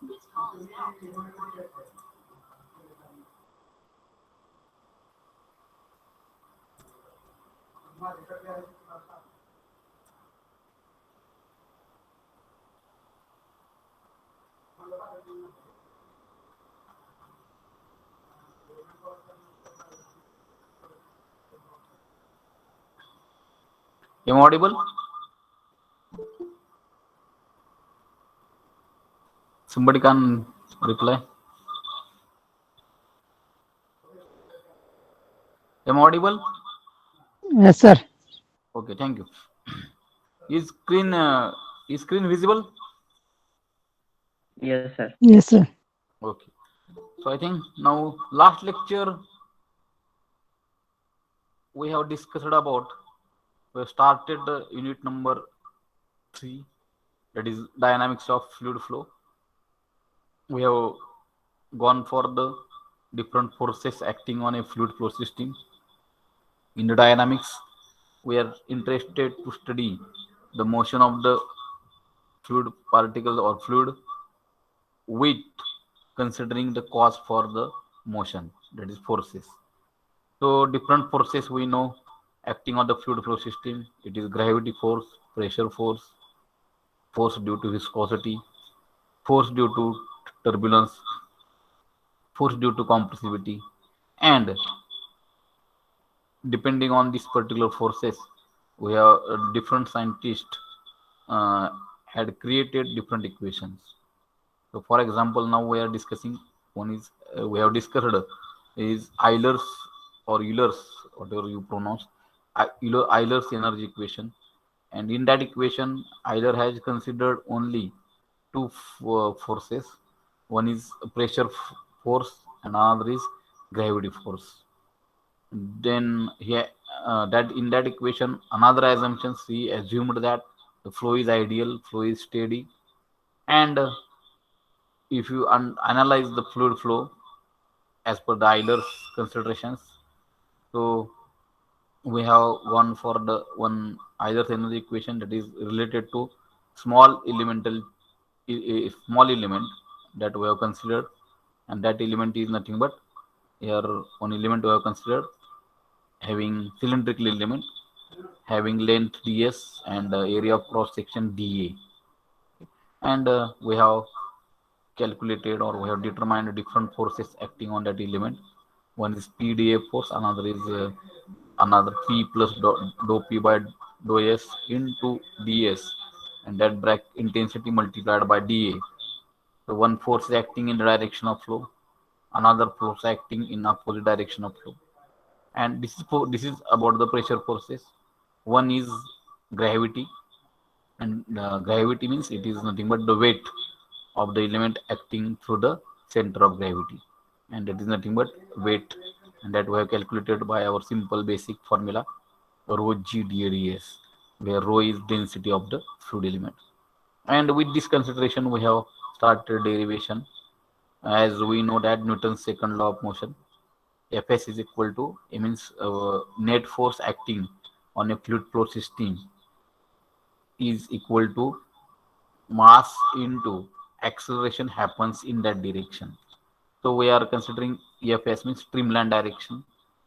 Am I audible? Somebody can reply. Am I audible? Yes, sir. Okay, thank you. Is screen visible? Yes, sir. Yes, sir. Okay. So I think now last lecture we have discussed about, we have started the unit number 3, that is dynamics of fluid flow. We have gone for the different forces acting on a fluid flow system. In the dynamics, we are interested to study the motion of the fluid particle or fluid with considering the cause for the motion, that is forces. So different forces we know acting on the fluid flow system. It is gravity force, pressure force, force due to viscosity, force due to turbulence, force due to compressivity, and depending on these particular forces, we have different scientists uh, had created different equations. So, for example, now we are discussing one is we have discussed is Euler's or Euler's, whatever you pronounce, Euler's energy equation, and in that equation, Euler has considered only two forces. One is pressure force, and another is gravity force. Then here, that in that equation, another assumption he assumed that the flow is ideal, flow is steady, and if you analyze the fluid flow as per the Euler's considerations, so we have one for the one Euler's energy equation that is related to small elemental a small element that we have considered, and that element is nothing but here one element we have considered having cylindrical element having length ds and area of cross section dA, and we have calculated or we have determined different forces acting on that element. One is PdA force, another is another P plus dou P by dou S into ds, and that break intensity multiplied by dA. So one force is acting in the direction of flow, another force acting in opposite direction of flow. And this is about the pressure forces. One is gravity, and gravity means it is nothing but the weight of the element acting through the center of gravity, and that is nothing but weight, and that we have calculated by our simple basic formula rho g dAds, where rho is density of the fluid element. And with this consideration, we have started derivation. As we know that Newton's second law of motion, Fs is equal to, it means net force acting on a fluid flow system is equal to mass into acceleration happens in that direction. So we are considering Fs means streamline direction,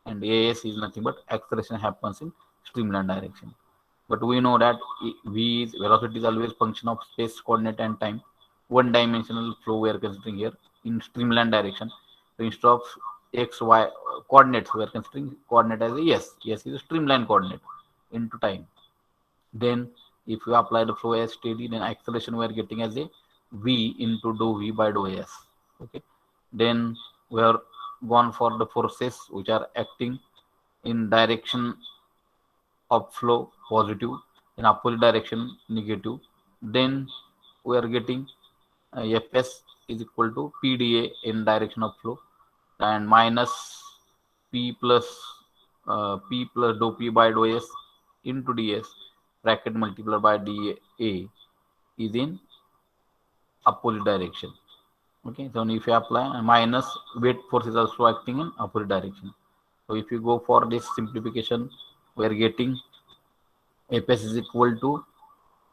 and As is nothing but acceleration happens in streamline direction. But we know that V is velocity is always function of space coordinate and time. One dimensional flow we are considering here in streamline direction. So instead of x, y coordinates, we are considering coordinate as a s. S is a streamline coordinate into time. Then if you apply the flow as steady, then acceleration we are getting as a v into dou v by dou s. Okay. Then we are gone for the forces which are acting in direction of flow positive, in opposite direction negative. Then we are getting Fs is equal to PdA in direction of flow, and minus P plus dou P by dou S into ds bracket multiplied by dA is in opposite direction. Okay, so if you apply minus weight force is also acting in opposite direction. So if you go for this simplification, we are getting Fs is equal to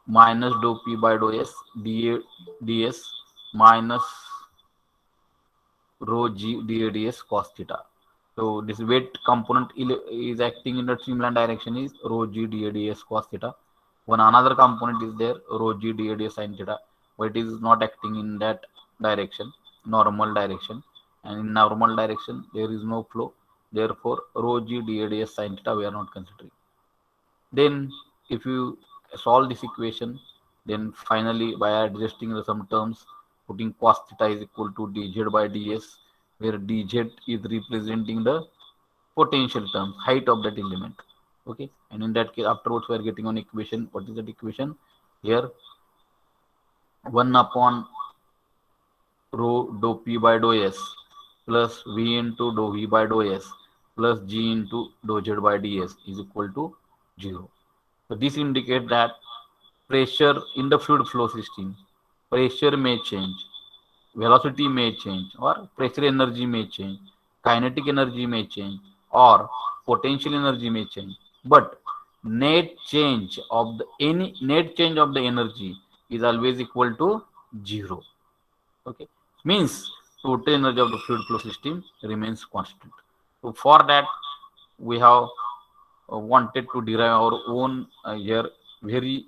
minus dou P by dou S dA ds minus rho g dads cos theta. So this weight component is acting in the streamline direction is rho g dads cos theta. One another component is there rho g dads sin theta, but it is not acting in that direction, normal direction. And in normal direction there is no flow. Therefore, rho g dads sin theta we are not considering. Then if you solve this equation, then finally by adjusting the some terms, putting cos theta is equal to dz by ds, where dz is representing the potential terms, height of that element. Okay, and in that case, afterwards we are getting an equation. What is that equation? Here 1 upon rho dou p by dou s plus v into dou v by dou s plus g into dou z by ds is equal to 0. So this indicates that pressure in the fluid flow system, pressure may change, velocity may change, or pressure energy may change, kinetic energy may change, or potential energy may change. But net change of the any net change of the energy is always equal to 0. Okay, means total energy of the fluid flow system remains constant. So for that, we have wanted to derive our own here very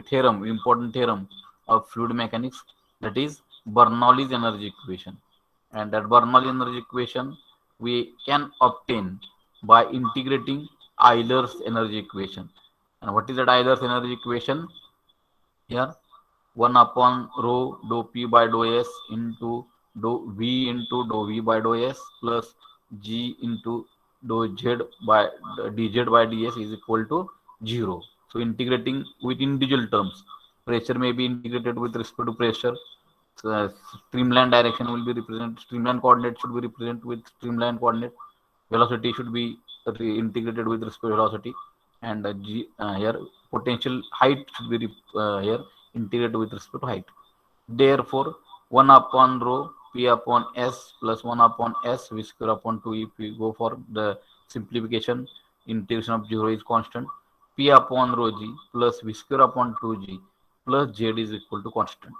theorem, important theorem of fluid mechanics, that is Bernoulli's energy equation. And that Bernoulli energy equation we can obtain by integrating Euler's energy equation. And what is that Euler's energy equation? Here 1 upon rho dou p by dou s into dou v by dou s plus g into dou z by dz by ds is equal to 0. So integrating with individual terms, pressure may be integrated with respect to pressure. So, streamline direction will be represented, streamline coordinate should be represented with streamline coordinate. Velocity should be integrated with respect to velocity, and here potential height should be here integrated with respect to height. Therefore, 1 upon rho p upon s plus 1 upon s v square upon 2. If we go for the simplification, integration of 0 is constant. P upon rho g plus v square upon 2g plus z is equal to constant.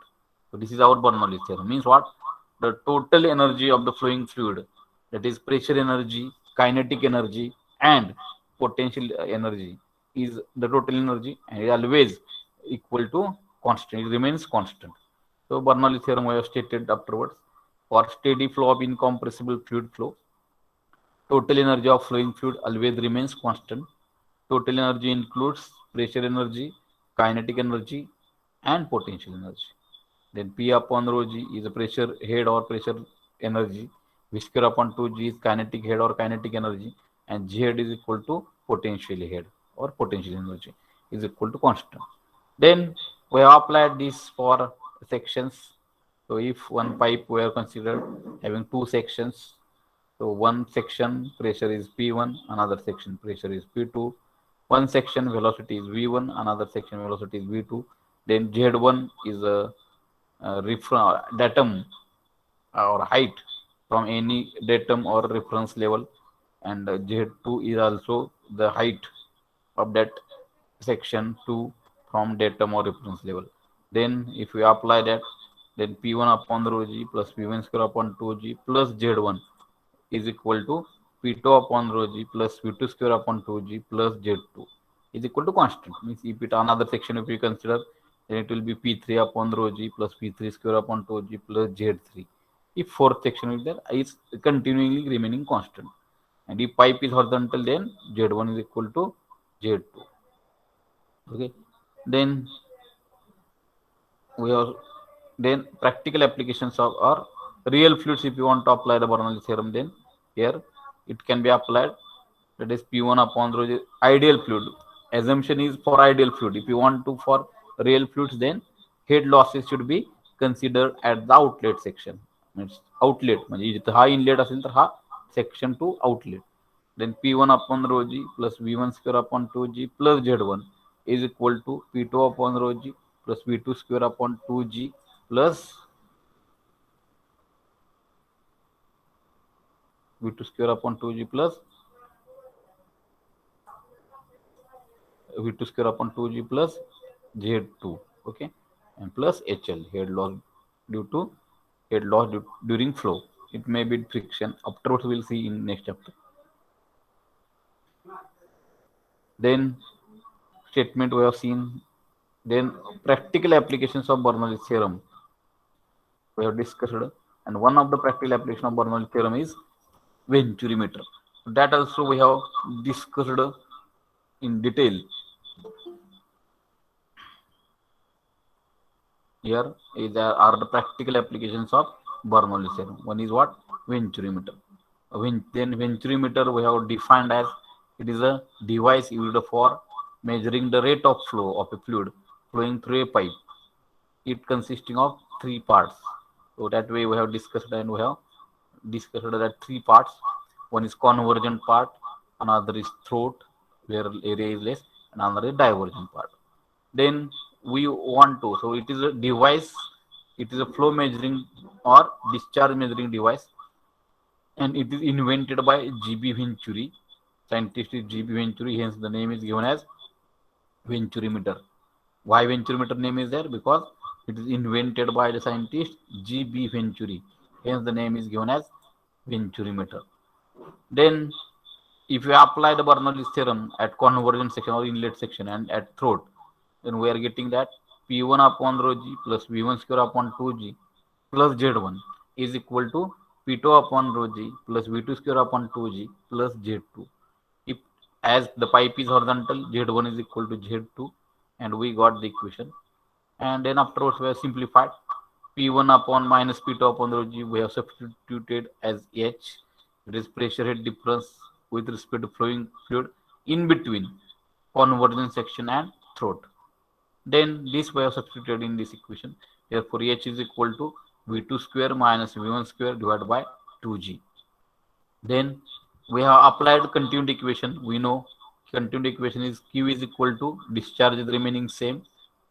So this is our Bernoulli theorem. Means what? The total energy of the flowing fluid, that is pressure energy, kinetic energy, and potential energy, is the total energy, and is always equal to constant. It remains constant. So Bernoulli theorem I have stated afterwards. For steady flow of incompressible fluid flow, total energy of flowing fluid always remains constant. Total energy includes pressure energy, kinetic energy, and potential energy. Then P upon rho g is a pressure head or pressure energy. V square upon 2g is kinetic head or kinetic energy. And g head is equal to potential head or potential energy is equal to constant. Then we have applied this for sections. So if one pipe were considered having two sections, so one section pressure is P1, another section pressure is P2. One section velocity is V1, another section velocity is V2. Then Z1 is a datum or height from any datum or reference level, and Z2 is also the height of that section 2 from datum or reference level. Then if we apply that, then P1 upon rho g plus P1 square upon 2g plus Z1 is equal to P2 upon rho g plus V2 square upon 2g plus Z2 is equal to constant. Means if it another section if we consider, then it will be P3 upon rho g plus P3 square upon 2g plus Z3. If fourth section is there, is continually remaining constant. And if pipe is horizontal, then Z1 is equal to Z2. Okay. Then we have then practical applications of or real fluids. If you want to apply the Bernoulli theorem, then here it can be applied. That is P1 upon rho ideal fluid. Assumption is for ideal fluid. If you want to for real fluids, then head losses should be considered at the outlet section. Means outlet म्हणजे जिथं हा inlet असेल तर हा section to outlet. Then P1 upon rho g plus V1 square upon 2g plus Z1 is equal to P2 upon rho g plus V2 square upon 2g plus V2 square upon 2g plus V2 square upon 2g plus Z2. Okay, and plus HL, head loss due to head loss during flow. It may be friction. Afterwards, we'll see in next chapter. Then statement we have seen. Then practical applications of Bernoulli's theorem we have discussed, and one of the practical application of Bernoulli theorem is Venturi meter. That also we have discussed in detail. Here is are the practical applications of Bernoulli theorem. One is what? Venturi meter. Then Venturi meter we have defined as it is a device used for measuring the rate of flow of a fluid flowing through a pipe. It consisting of three parts. So that way we have discussed, and we have discussed that three parts. One is convergent part, another is throat where area is less, and another is divergent part. Then we want to, so it is a device, it is a flow measuring or discharge measuring device, and it is invented by G.B. Venturi. Scientist is G.B. Venturi, hence the name is given as Venturimeter. Why Venturimeter name is there? Because it is invented by the scientist G.B. Venturi. Hence the name is given as Venturimeter. Then if you apply the Bernoulli's theorem at convergent section or inlet section and at throat, then we are getting that P1 upon rho g plus V1 square upon 2g plus Z1 is equal to P2 upon rho g plus V2 square upon 2g plus Z2. If as the pipe is horizontal, Z1 is equal to Z2, and we got the equation. And then afterwards we have simplified P1 upon minus P2 upon rho g, we have substituted as H. It is pressure head difference with respect to flowing fluid in between convergent section and throat. Then this we have substituted in this equation. Therefore, H is equal to V2 square minus V1 square divided by 2G. Then we have applied continued equation. We know continued equation is Q is equal to discharge is remaining same,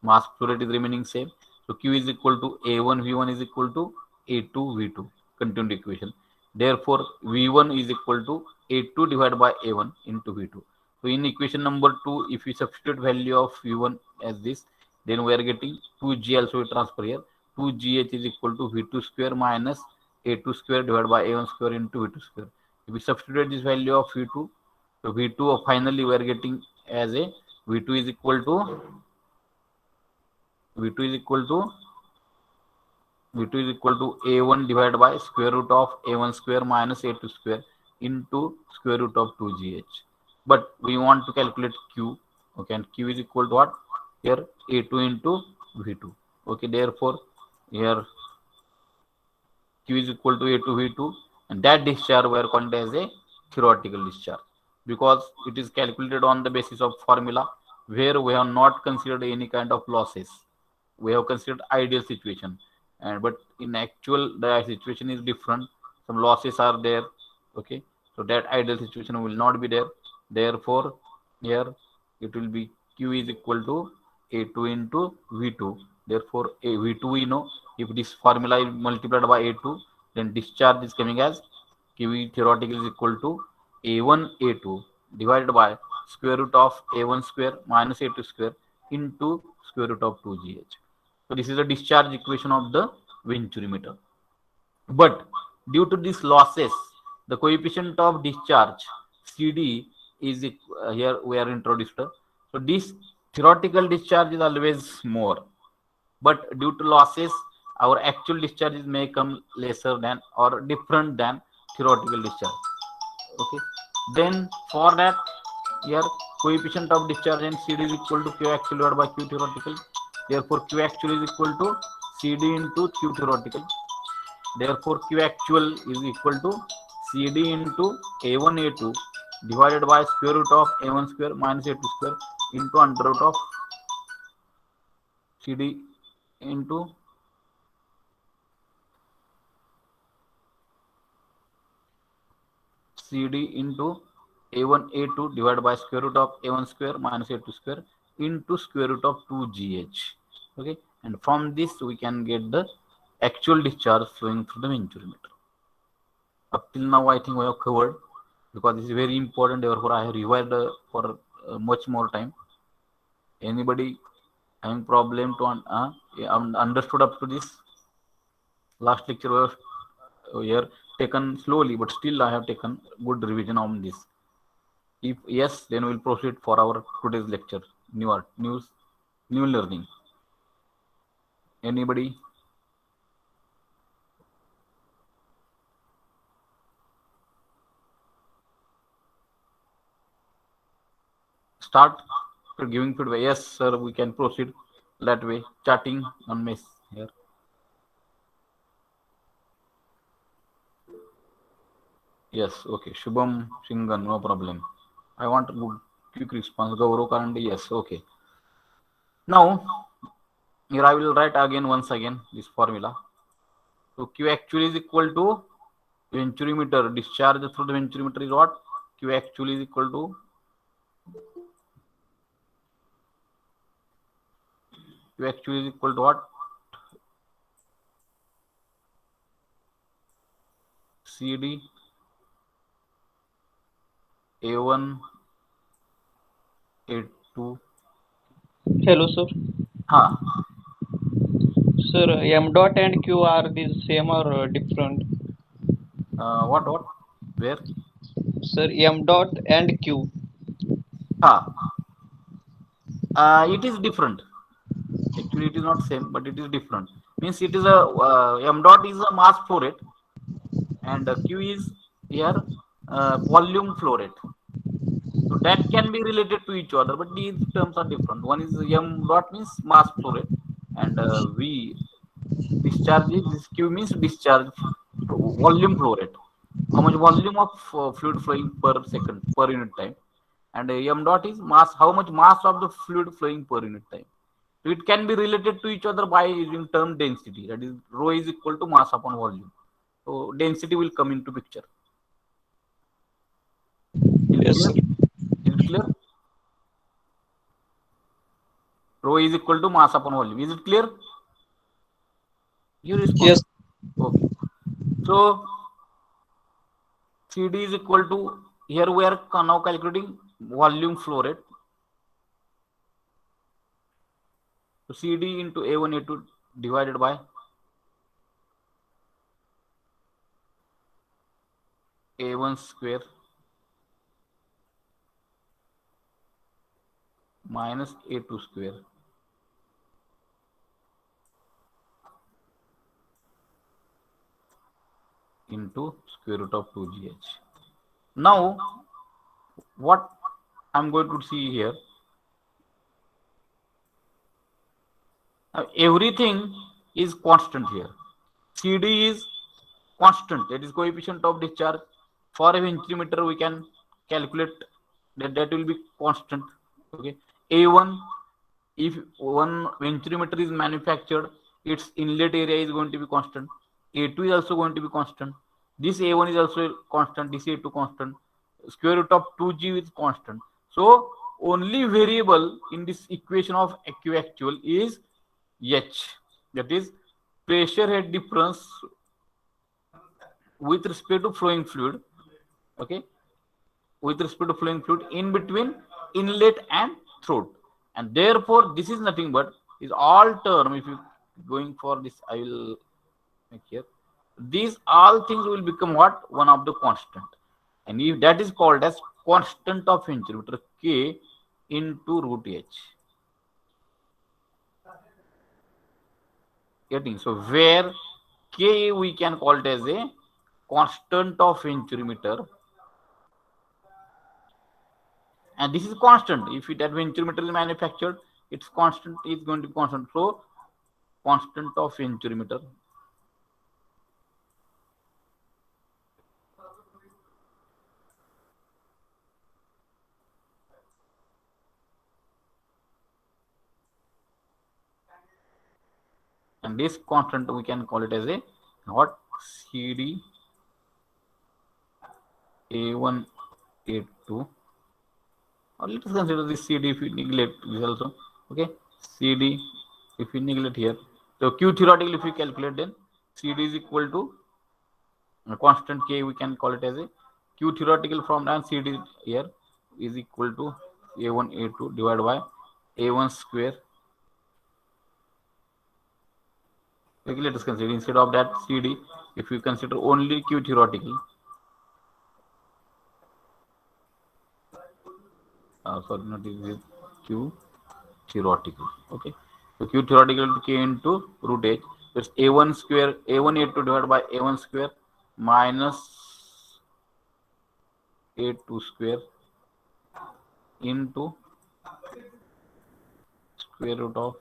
mass flow rate is remaining same. So Q is equal to A1 V1 is equal to A2 V2. Continued equation. Therefore, V1 is equal to A2 divided by A1 into V2. So in equation number 2, if we substitute value of V1 as this, then we are getting 2G also transfer here. 2GH is equal to V2 square minus A2 square divided by A1 square into V2 square. If we substitute this value of V2, so V2 finally we are getting as a V2 is equal to V2 is equal to V2 is equal to A1 divided by square root of A1 square minus A2 square into square root of 2GH. But we want to calculate Q. Okay, and Q is equal to what? Here A2 into V2. Okay, therefore here Q is equal to A2 V2, and that discharge we are calling as a theoretical discharge because it is calculated on the basis of formula where we have not considered any kind of losses. We have considered ideal situation, and but in actual the situation is different. Some losses are there. Okay, so that ideal situation will not be there. Therefore, here it will be Q is equal to A2 into V2. Therefore, a V2 we know if this formula is multiplied by A2, then discharge is coming as QE theoretical is equal to A1 A2 divided by square root of A1 square minus A2 square into square root of 2GH. So this is a discharge equation of the Venturi meter. But due to these losses, the coefficient of discharge CD is here we are introduced. So this theoretical discharge is always more, but due to losses, our actual discharges may come lesser than or different than theoretical discharge. Okay. Then for that, here coefficient of discharge and CD is equal to Q actual divided by Q theoretical. Therefore, Q actual is equal to CD into Q theoretical. Therefore, Q actual is equal to CD into A1 A2 divided by square root of A1 square minus A2 square into under root of CD into CD into A1 A2 divided by square root of A1 square minus A2 square into square root of 2GH. Okay, and from this we can get the actual discharge flowing through the Venturi meter. Up till now, I think we have covered because this is very important. Therefore, I have revised for much more time. Anybody having problem to understood up to this? Last lecture was here taken slowly, but still I have taken good revision on this. If yes, then we'll proceed for our today's lecture. New learning. Anybody? Start giving feedback. Yes, sir, we can proceed that way. Chatting on mess here. Yes, okay. Shubham Singan, no problem. I want a good quick response. Gaurav Karandi, yes, okay. Now, here I will write again once again this formula. So Q actually is equal to venturimeter. Discharge through the venturimeter is what? Q actually is equal to Q actually is equal to what? CD A1 A2. Hello, sir. Huh. Sir, M dot and Q are the same or different? What? Where? Sir, M dot and Q. Huh. It is different. Actually, it is not same, but it is different. Means it is a m dot is a mass flow rate, and Q is here volume flow rate. So that can be related to each other, but these terms are different. One is m dot means mass flow rate, and V discharge is this Q means discharge volume flow rate. How much volume of fluid flowing per second per unit time, and m dot is mass. How much mass of the fluid flowing per unit time. So it can be related to each other by using term density. That is, rho is equal to mass upon volume. So density will come into picture. Is it Yes, clear? sir. Is it clear? Rho is equal to mass upon volume. Is it clear? You respond. Yes. Okay. So CD is equal to, here we are now calculating volume flow rate. So CD into A1 A2 divided by A1 square minus A2 square into square root of 2gh. Now, what I'm going to see here, everything is constant here. CD is constant, that is coefficient of discharge. For a ventimeter, we can calculate that will be constant. Okay, A1, if one ventimeter is manufactured, its inlet area is going to be constant. A2 is also going to be constant. This A1 is also constant. This A2 constant. Square root of 2g is constant. So only variable in this equation of Q actual is H. That is pressure head difference with respect to flowing fluid. Okay, with respect to flowing fluid in between inlet and throat, and therefore this is nothing but is all term. If you going for this, I will make here. These all things will become what? One of the constant, and if that is called as constant of ventimeter K into root H. Getting? So where K we can call it as a constant of ventimeter, and this is constant. If that ventimeter is manufactured, its constant is going to be constant. So constant of ventimeter, and this constant we can call it as a what? CD A1 A2, or let us consider this CD if we neglect this also. Okay, CD if we neglect here, so Q theoretical if we calculate, then CD is equal to a constant K, we can call it as a Q theoretical from, and CD here is equal to A1 A2 divided by A1 square Okay, let us consider instead of that CD, if you consider only Q theoretical, sorry, not this Q theoretical. Okay, so Q theoretical to K into root H. So it's A1 square, A1 A2 divided by A1 square minus A2 square into square root of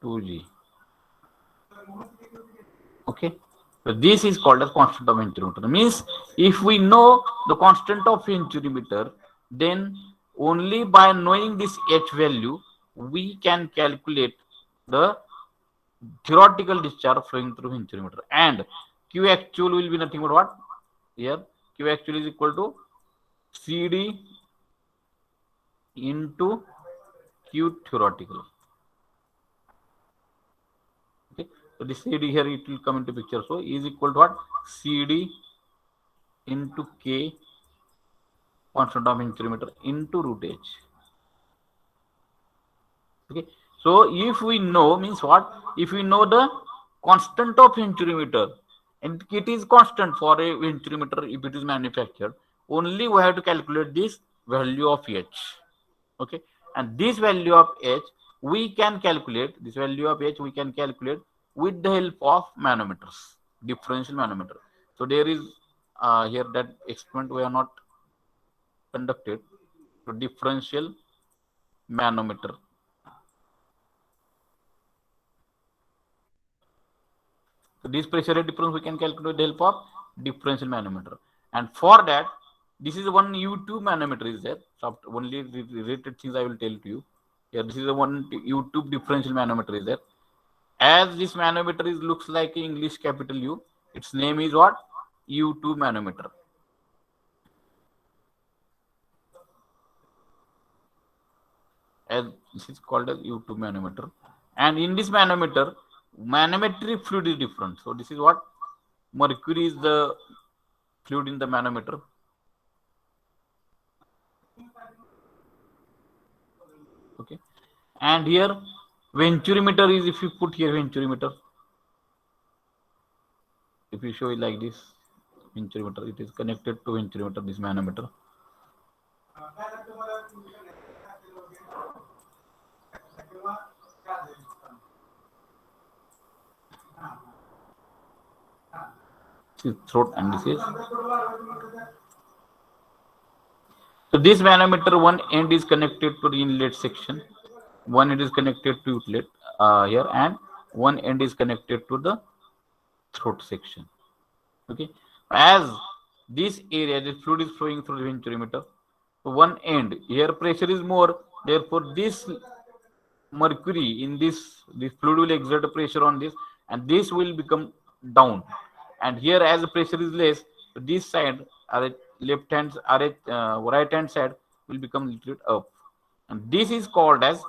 2G. Okay, so this is called as constant of intermeter. Means if we know the constant of intermeter, then only by knowing this H value we can calculate the theoretical discharge flowing through intermeter. And Q actual will be nothing but what? Here Q actual is equal to CD into Q theoretical. Okay, so this CD here it will come into picture. So is equal to what? CD into K constant of intermeter into root H. Okay, so if we know means what? If we know the constant of intermeter and it is constant for a intermeter if it is manufactured, only we have to calculate this value of H. Okay, and this value of H we can calculate, this value of H we can calculate with the help of manometers, differential manometer. So there is here that experiment we have not conducted. So differential manometer. So this pressure rate difference we can calculate with the help of differential manometer. And for that, this is one U2 manometer is there. So only related things I will tell to you. Here, this is the one U2 differential manometer is there. As this manometer is looks like English capital U, its name is what? U2 manometer. As this is called as U2 manometer. And in this manometer, manometric fluid is different. So this is what? Mercury is the fluid in the manometer. Okay, and here venturimeter is, if you put here venturimeter, if you show it like this, venturimeter, it is connected to venturimeter, this manometer. This is throat and this is. So this manometer, one end is connected to the inlet section, one end is connected to outlet here, and one end is connected to the throat section. Okay, as this area, the fluid is flowing through the venturimeter, so one end here pressure is more, therefore this mercury in this fluid will exert a pressure on this, and this will become down. And here as the pressure is less, so this side left hand right hand side will become little bit up, and this is called as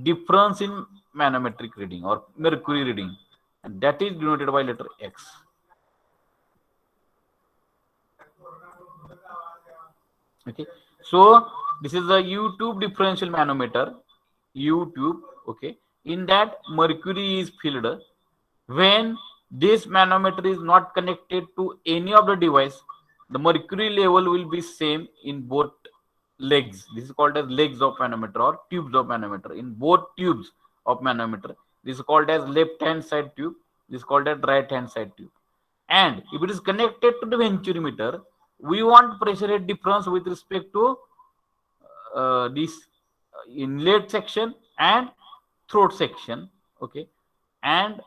difference in manometric reading or mercury reading, and that is denoted by letter X. Okay, so this is the U-tube differential manometer, U-tube. Okay, in that mercury is filled. When this manometer is not connected to any of the device, the mercury level will be same in both legs. This is called as legs of manometer or tubes of manometer. In both tubes of manometer, this is called as left hand side tube, this is called as right hand side tube. And if it is connected to the venturimeter, we want pressure head difference with respect to this inlet section and throat section. Okay, and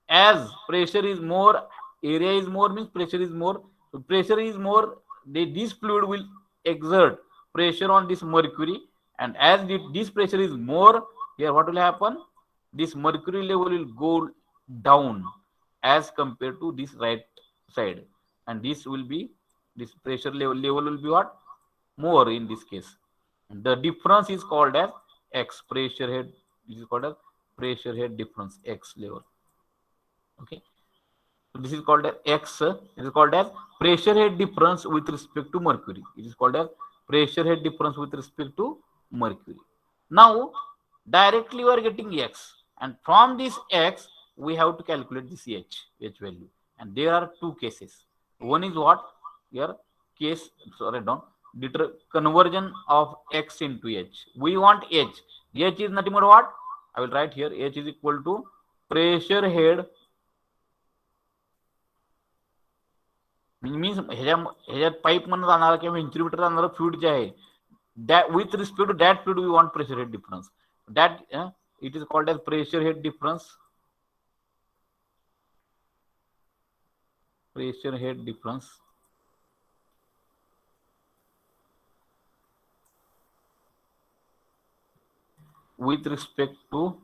as pressure is more, area is more, means pressure is more. So pressure is more, this fluid will exert pressure on this mercury, and as this pressure is more, here what will happen? This mercury level will go down as compared to this right side, and this will be, this pressure level will be what? More in this case. And the difference is called as X, pressure head. This is called as pressure head difference, X level. Okay, so this is called as X. It is called as pressure head difference with respect to mercury. It is called as pressure head difference with respect to mercury. Now directly we are getting x, and from this x we have to calculate this h value. And there are two cases. One is what here case, sorry, don't conversion of x into h. We want h. H is nothing but what? I will write here. H is equal to pressure head, means ह्याच्यात pipe म्हणून जाणार किंवा ventilator जाणार fluid जे आहे that with respect to that fluid we want pressure head difference. That it is called as pressure head difference. Pressure head difference. With respect to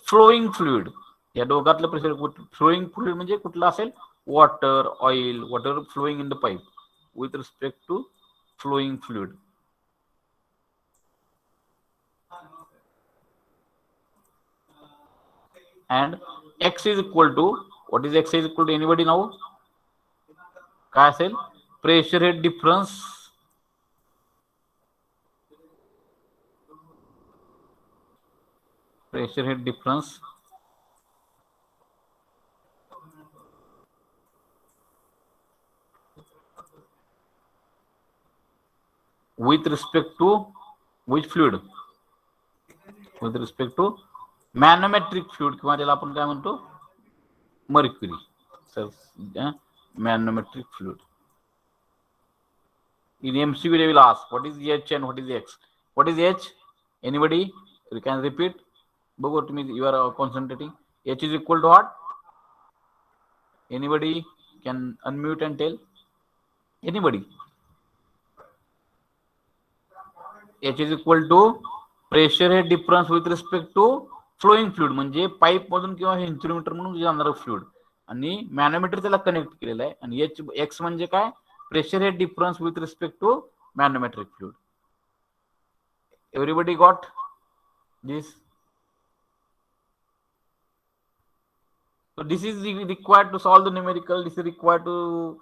flowing fluid. या दोघातलं pressure flowing fluid म्हणजे कुठलं असेल? Water, oil, water flowing in the pipe with respect to flowing fluid. And x is equal to, what is x is equal to? Anybody know? काय असेल? Pressure head difference with respect to which fluid? With respect to manometric fluid, किंवा त्याला आपण काय म्हणतो? Mercury. So manometric fluid. In MCQ they will ask what is H and what is X. What is H? Anybody? You can repeat. Before to me you are concentrating. H is equal to what? Anybody can unmute and tell? Anybody? H is equal to pressure head difference with respect to flowing fluid, म्हणजे pipe मधून किंवा ventilator म्हणून जाणारं fluid, आणि मॅनोमीटर त्याला connect केलेला आहे. आणि एच एक्स म्हणजे काय? Pressure head difference with respect to manometric fluid. Everybody got this? So this is required to solve the numerical. This is required to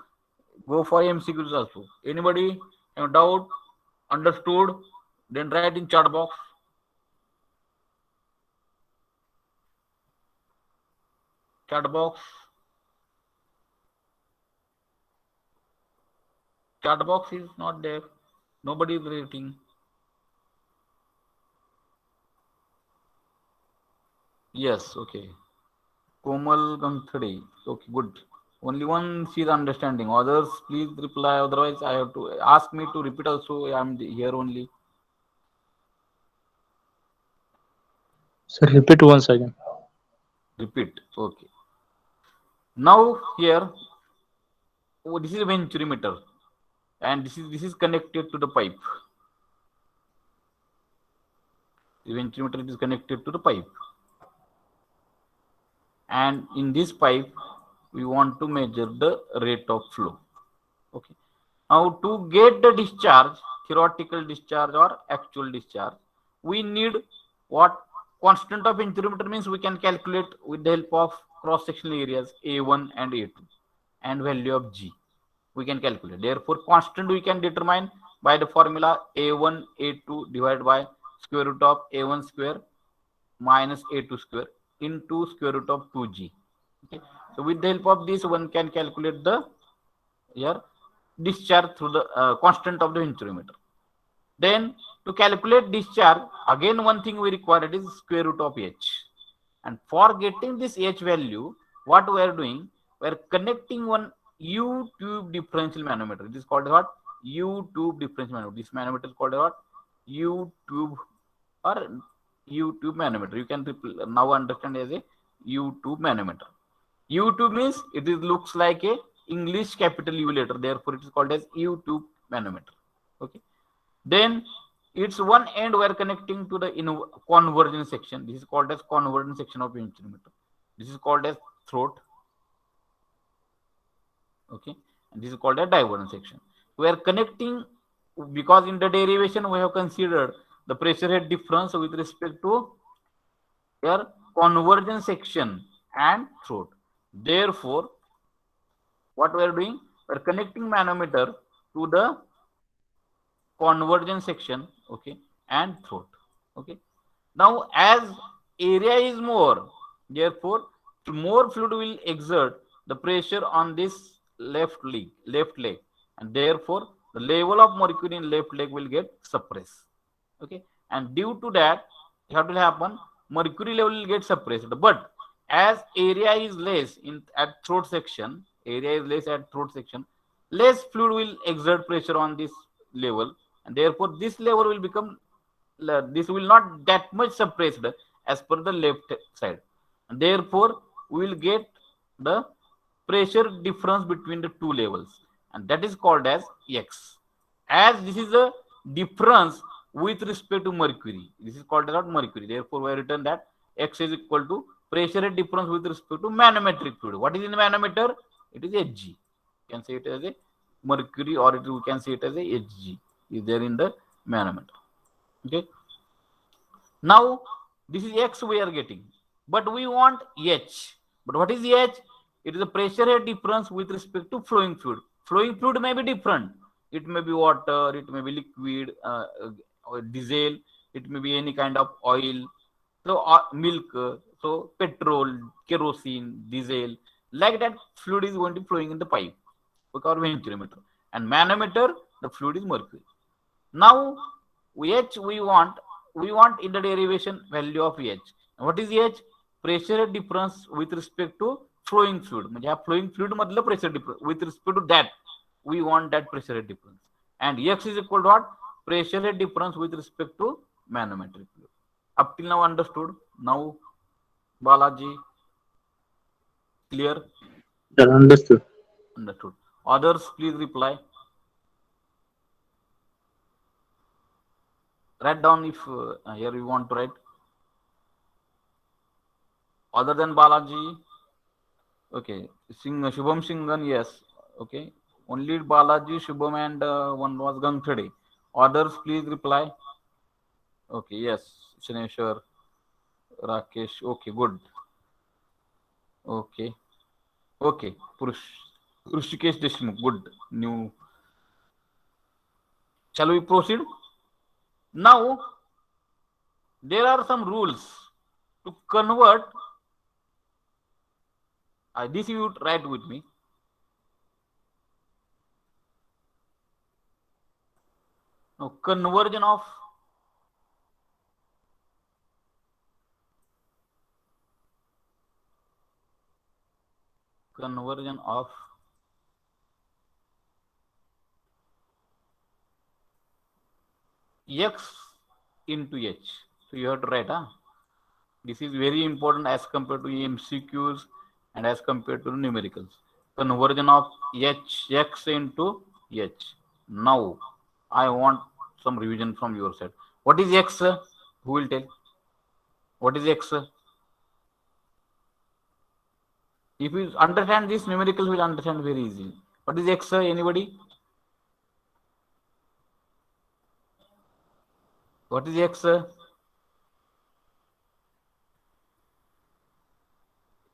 go for MCQs also. Anybody have doubt? Understood? Then write in chat box. Chat box. Chat box is not there. Nobody is writing. Yes, okay. Komal Ganthade. Okay, good. Only one she is understanding. Others, please reply. Otherwise, I have to ask me to repeat also. I am here only. Sir, repeat once again. Repeat. Okay. Now here, this is a venturimeter, and this is connected to the pipe. The venturimeter is connected to the pipe, and in this pipe we want to measure the rate of flow. Okay. Now to get the discharge, theoretical discharge or actual discharge, we need what? Constant of venturimeter means we can calculate with the help of cross sectional areas A1 and A2 and value of G. We can calculate. Therefore, constant we can determine by the formula A1 A2 divided by square root of A1 square minus A2 square into square root of 2G. Okay. So with the help of this, one can calculate the here discharge through the constant of the venturimeter. Then to calculate discharge, again one thing we require, it is square root of H. And for getting this H value, what we are doing, we are connecting one U-tube differential manometer. It is called what? U-tube differential manometer. This manometer is called what? U-tube or U-tube manometer. You can now understand as a U-tube manometer. U-tube means it is looks like a English capital U letter. Therefore, it is called as U-tube manometer. Okay. Then its one end we are connecting to the convergence section. This is called as convergence section of venturimeter. This is called as throat. Okay, and this is called a divergence section. We are connecting because in the derivation we have considered the pressure head difference with respect to their convergence section and throat. Therefore, what we are doing, we are connecting manometer to the convergence section, okay, and throat. Okay. Now, as area is more, therefore, more fluid will exert the pressure on this left leg, and therefore the level of mercury in left leg will get suppressed. Okay, and due to that, what will happen? Mercury level will get suppressed. But as area is less in at throat section, less fluid will exert pressure on this level, and therefore this level will become this will not that much suppressed as per the left side, and therefore we will get the pressure difference between the two levels, and that is called as X. As this is a difference with respect to mercury, this is called as mercury, therefore we have written that X is equal to pressure difference with respect to manometric fluid. What is in manometer? It is Hg. You can say it as a mercury, or you can say it as a Hg is there in the manometer. Okay, now this is X we are getting, but we want H. But what is H? It is a pressure head difference with respect to flowing fluid. Flowing fluid may be different. It may be water, it may be liquid, or diesel, it may be any kind of oil, so milk, so petrol, kerosene, diesel, like that fluid is going to be flowing in the pipe, or ventilometer. And manometer, the fluid is mercury. Now H we want in the derivation value of H. What is H? Pressure difference with respect to flowing fluid. म्हणजे हा flowing fluid मधलं pressure difference with respect to that we want that pressure difference. And X is equal to what? Pressure difference with respect to manometric fluid. Up till now understood? Now Balaji, clear? Sir, understood. Understood. Others please reply. Write down if here you want to write. Other than Balaji, okay. Shubham Singhan, yes. Okay. Only Balaji, Shubham, and one was Gangthade. Others please reply. Okay. Yes. Shaneshwar, Rakesh. Okay. Good. Okay. Okay. Rushikesh Deshmukh. Good. New. Shall we proceed? Now, there are some rules to convert. This you write with me. Now, conversion of X into H. So you have to write, huh? This is very important as compared to MCQs and as compared to numericals. Conversion of X into H. Now, I want some revision from your side. What is X? Who will tell? What is X? If you understand this, numericals will understand very easily. What is X? Anybody? What is X?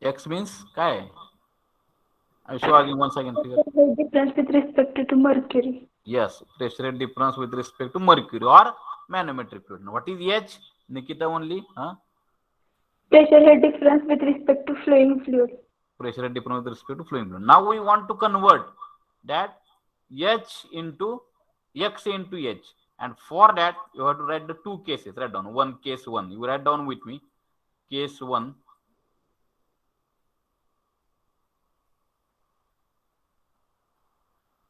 X means काय? I show again once again figure. Difference with respect to mercury. Yes, pressure difference with respect to mercury or manometric fluid. Now, what is H? Nikita only? Huh? Pressure head difference with respect to flowing fluid. Pressure difference with respect to flowing fluid. Now we want to convert that H into X into H. And for that, you have to write the two cases. Write down one case one. You write down with me. Case one.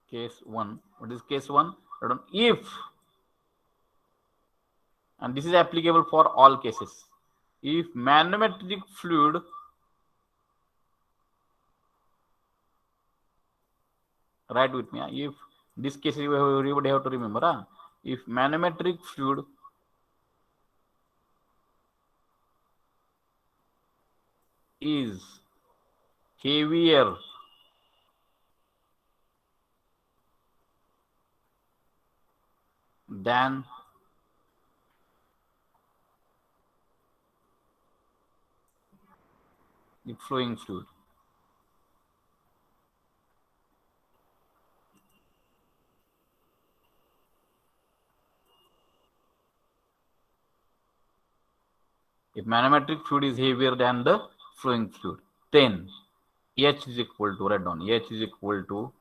Case one. What is case one? Write down if, and this is applicable for all cases, if manometric fluid write with me. If this case everybody have to remember, if manometric fluid is heavier than the flowing fluid, If manometric fluid is heavier than the flowing fluid, then H is equal to, write down, H is equal to,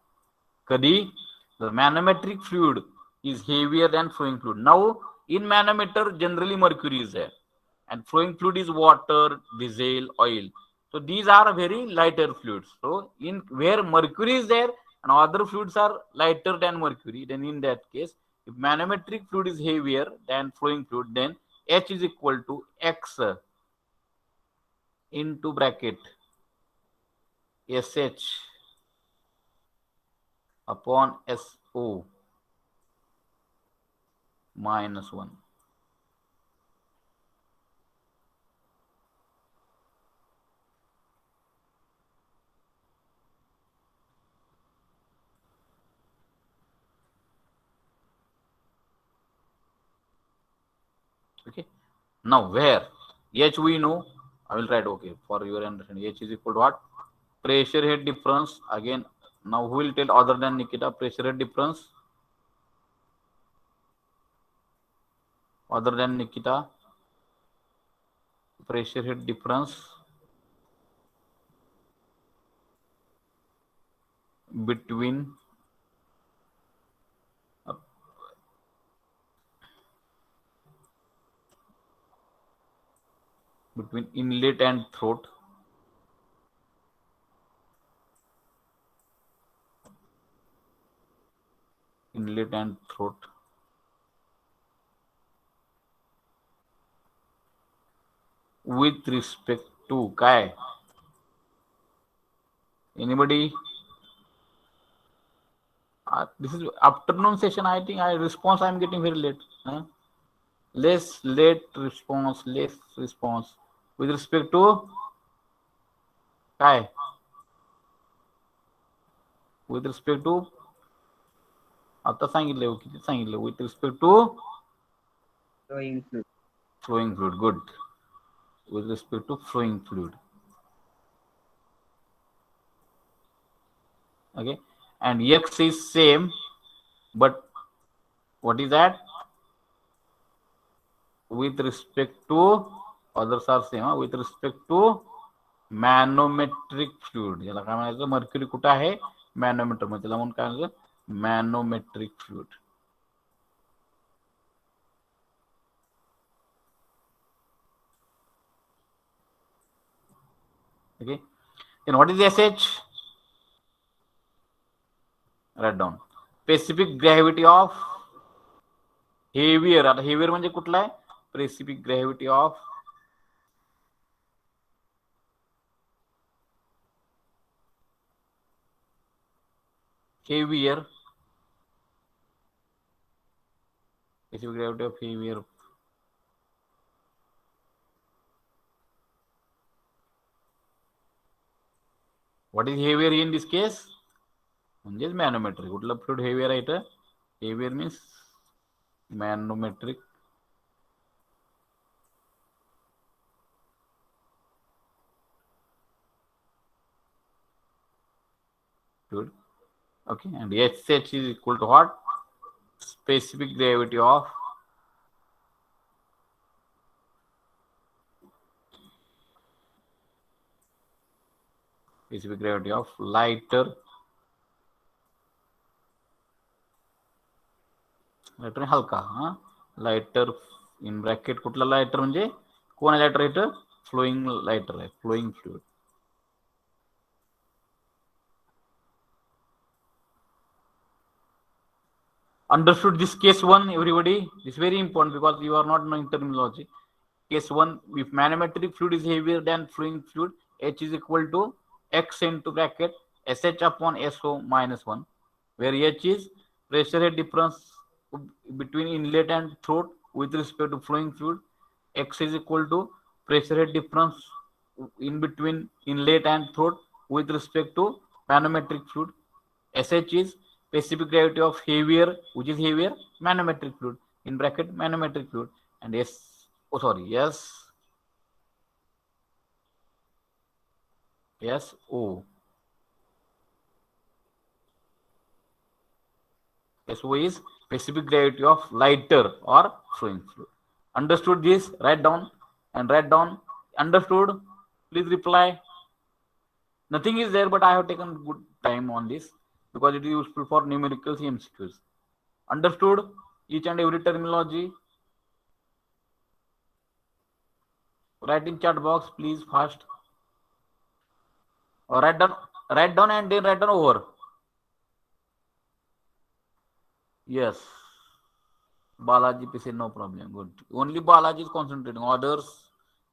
kadi the manometric fluid is heavier than flowing fluid. Now in manometer generally mercury is there, and flowing fluid is water, diesel, oil. So these are very lighter fluids. So in where mercury is there and other fluids are lighter than mercury, then in that case, if manometric fluid is heavier than flowing fluid, then H is equal to X into bracket SH upon SO minus 1. Okay. Now where H we know, I will write, okay, for your understanding, H is equal to what? Pressure head difference. Again, now who will tell other than Nikita? Pressure head difference. Other than Nikita, pressure head difference between inlet and throat. Inlet and throat. With respect to काय? Anybody? This is afternoon session. I think response I am getting very late. Less response with respect to काय? With respect to आता सांगितलं किती सांगितलं with respect to flowing fluid. Good. With respect to flowing fluid. Okay, and X is same, but what is that? With respect to others are same. With respect to manometric fluid. याला काय म्हणायचं? Mercury कुठे आहे? मॅनोमीटर मध्ये. त्याला म्हणून काय म्हणायचं? मॅनोमेट्रिक fluid. Okay, then what is SH? Write down. Specific gravity of heavier. आता heavier म्हणजे कुठला आहे? Specific gravity of heavier. Specific gravity of heavier. What is heavier in this case? म्हणजेच मॅनोमेट्रिक. कुठलं फ्लुइड हेवियर आहे इथं? Heavier means manometric fluid. Okay, and SH is equal to what? Specific gravity of lighter हलका. Lighter in bracket कुठला lighter म्हणजे कोण lighter इथं? Flowing lighter आहे. Flowing fluid. Understood this case 1, everybody? This is very important because you are not knowing terminology. Case 1, if manometric fluid is heavier than flowing fluid, H is equal to X into bracket SH upon SO minus 1, where H is pressure head difference between inlet and throat with respect to flowing fluid. X is equal to pressure head difference in between inlet and throat with respect to manometric fluid. SH is specific gravity of heavier, which is heavier, manometric fluid in bracket manometric fluid, and SO is specific gravity of lighter or flowing fluid. Understood this? Write down. and write down. Understood? Please reply. Nothing is there, but I have taken good time on this because it is useful for numerical MCQs. Understood each and every terminology? Write in chat box, please, fast. Or write down and then write down over. Yes. Balaji PC, no problem. Good. Only Balaji is concentrating. Others,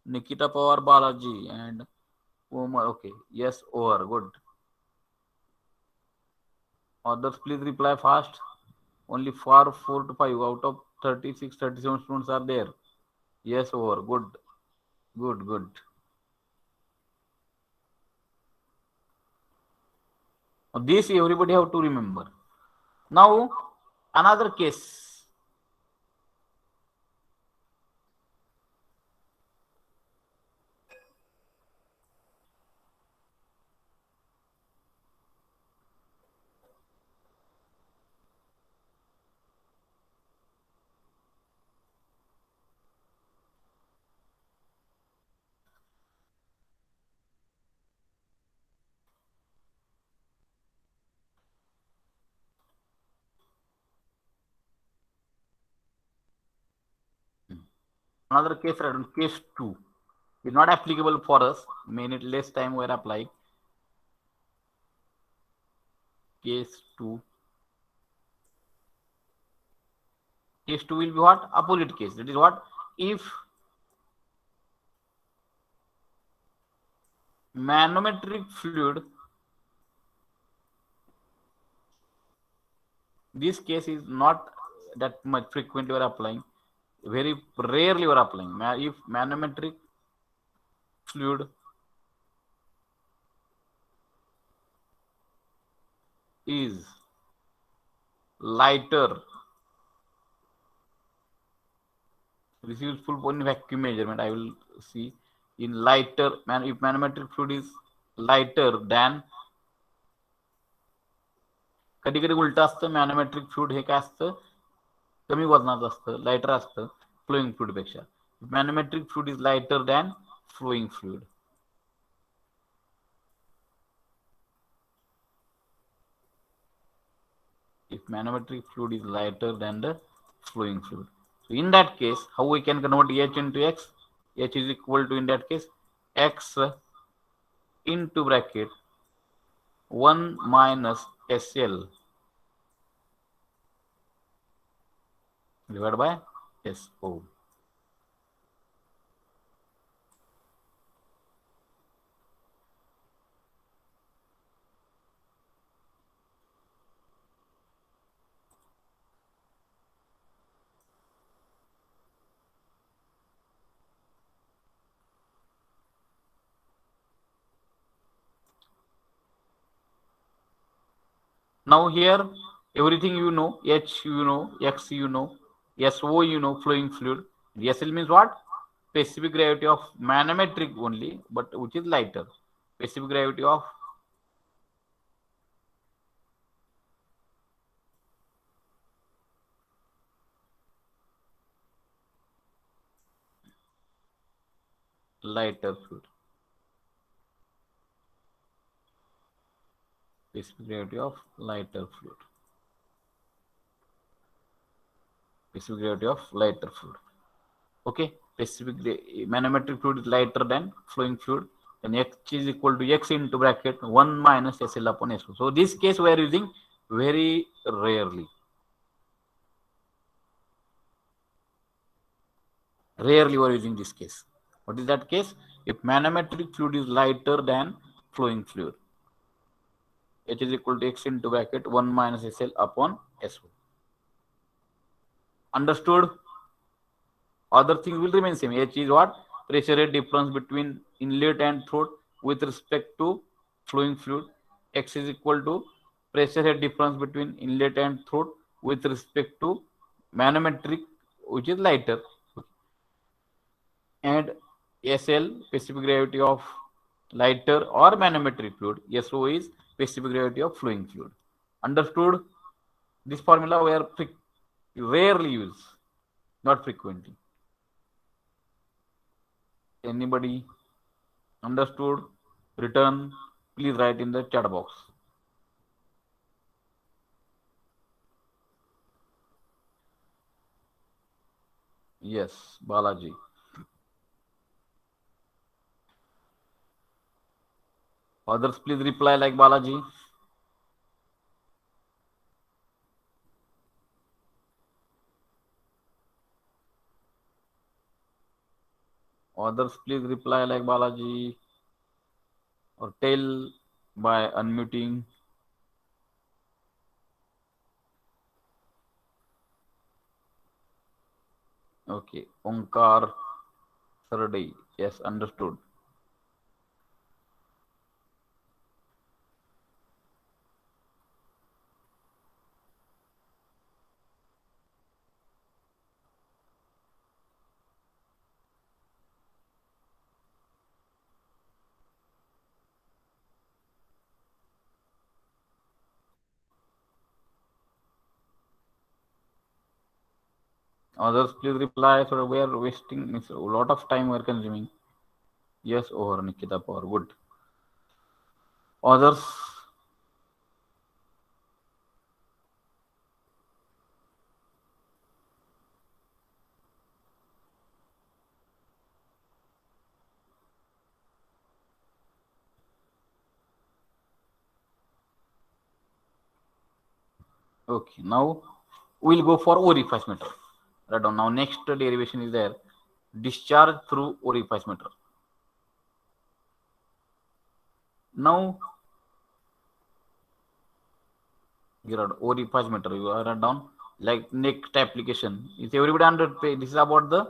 Nikita Power, Balaji, and Omar. Okay. Yes, over. Good. Others, please reply fast. Only 4 to 5 out of 36, 37 students are there. Yes, over. Good. Good, good. This everybody have to remember. Now, another case. Another case, case 2 is not applicable for us. Minute less time we are applying. Case 2. Case 2 will be what? Opposite case. That is what? If manometric fluid, this case is not that much frequently we are applying. Very rarely we are applying. If manometric fluid is lighter, this is useful for vacuum measurement. I will see in lighter, if manometric fluid is lighter than, कधी कधी उलट असतं, मॅनोमेट्रिक fluid हे काय असतं, कमी वजनाचं असतं, lighter असतं flowing fluid पेक्षा. Manometric fluid is lighter than flowing fluid. If manometric fluid is lighter than the flowing fluid, so in that case, how we can convert H into X? H is equal to, in that case, X into bracket 1 minus SL divided by SO. Now here, everything you know, H you know, X you know, SO you know, flowing fluid. SL means what? Specific gravity of manometric only, but which is lighter. Specific gravity of lighter fluid. Specific gravity of lighter fluid. Specific gravity of lighter fluid. Okay, specific manometric fluid is lighter than flowing fluid. Then X is equal to X into bracket 1 minus SL upon SO. So this case we are using very rarely. Rarely we are using this case. What is that case? If manometric fluid is lighter than flowing fluid, H is equal to X into bracket 1 minus SL upon SO. Understood? Other things will remain same. H is what? Pressure rate difference between inlet and throat with respect to flowing fluid. X is equal to pressure rate difference between inlet and throat with respect to manometric, which is lighter. And SL, specific gravity of lighter or manometric fluid. SO is specific gravity of flowing fluid. Understood? This formula we are rarely use, not frequently. Anybody understood? Written? Please write in the chat box. Yes, Balaji. Others, please reply like Balaji. Others, please reply like Balaji or tell by unmuting. Okay, Omkar Sarday. Yes, understood. Others, please reply. So we are wasting a lot of time. We are consuming. Yes, over Nikita Power. Good. Others. Okay, now we'll go for orifice meter. Right on. Now next derivation is there. Discharge through orifice meter. Now here orifice meter. You are write down like next application. Is everybody under? This is about the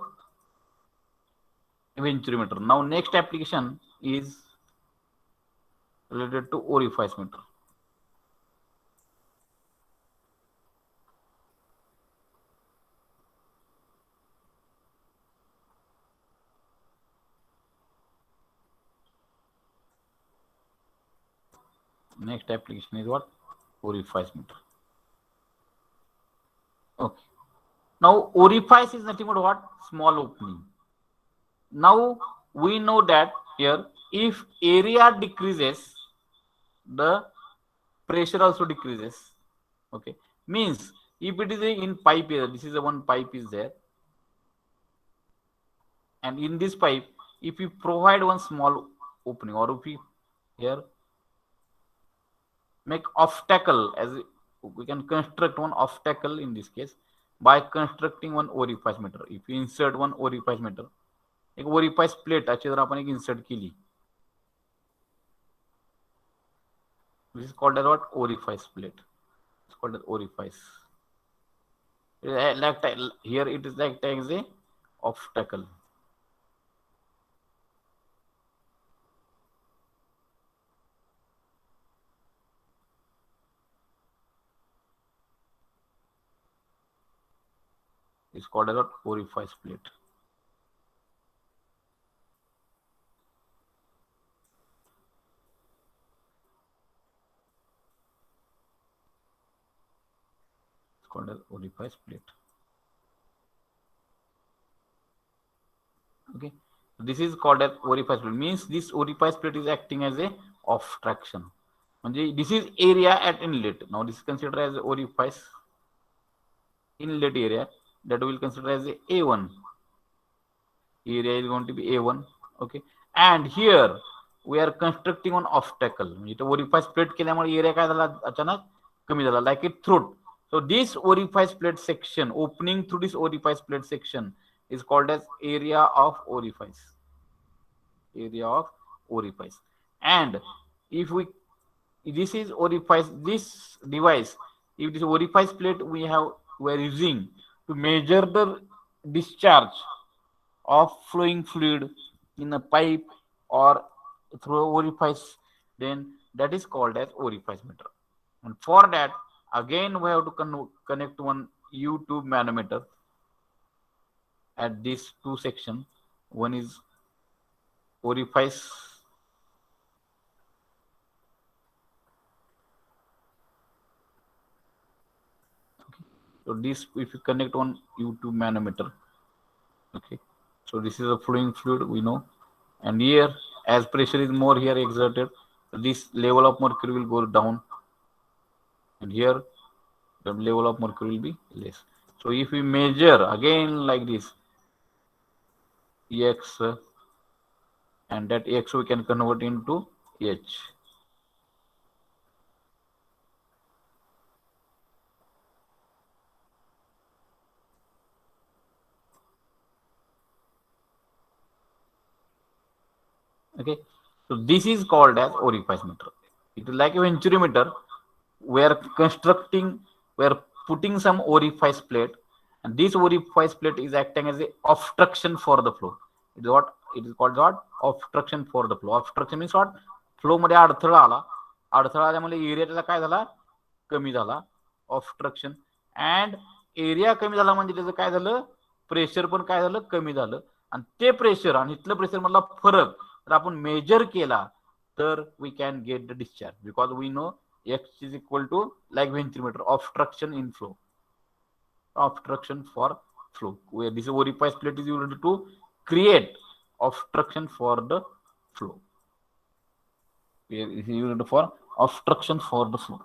venturi meter. Now next application is related to orifice meter. Next application is what? Orifice meter. Okay. Now orifice is nothing but what? Small opening. Now we know that here if area decreases, the pressure also decreases. Okay. Means if it is in pipe here, this is the one pipe is there. And in this pipe, if we provide one small opening or if we here make obstacle, as we can construct one obstacle in this case by constructing one orifice meter. If we insert one orifice meter, एक orifice plate अशी जर आपण एक insert केली, this is called as what? Orifice plate. It's called as orifice. Like here it is like as a obstacle. It's called as what? Orifice plate. It's called as orifice plate. Okay, this is called as orifice plate. Means this orifice plate is acting as a obstruction. This is area at inlet. Now this is considered as orifice inlet area, that we will consider as a A1. Area is going to be A1. Okay, and here we are constructing one obstacle. म्हणजे orifice plate केल्यामुळे area काय झाला अचानक कमी झाला, like a throat. So this orifice plate section, opening through this orifice plate section is called as area of orifice. Area of orifice. And if we, this is orifice, this device, if this orifice plate we are using to measure the discharge of flowing fluid in a pipe or through orifice, then that is called as orifice meter. And for that, again we have to connect one U-tube manometer at these two sections. One is orifice So this, if you connect on U-tube manometer, okay. So this is a flowing fluid, we know. and here as pressure is more here exerted, this level of mercury will go down, and here the level of mercury will be less. So if we measure again like this X, and that X we can convert into H. Okay, so this is called as orifice meter. It is like a venturimeter. We are constructing, we are putting some orifice plate, and this orifice plate is acting as a obstruction for the flow. It is what it is called, what obstruction for the flow. Obstruction means what, flow मध्ये अडथळा आला, अडथळा आल्यामुळे area त्याचा काय झाला, कमी झाला, ऑब्स्ट्रक्शन. अँड एरिया कमी झाला म्हणजे त्याचं काय झालं, प्रेशर पण काय झालं, कमी झालं. आणि ते प्रेशर आणि इथलं प्रेशर मधला फरक जर आपण मेजर केला तर we can get the discharge, because we know X is equal to like venturimeter, obstruction in flow, obstruction for flow, where this orifice plate is used to create obstruction for the flow, where it is used for obstruction for the flow.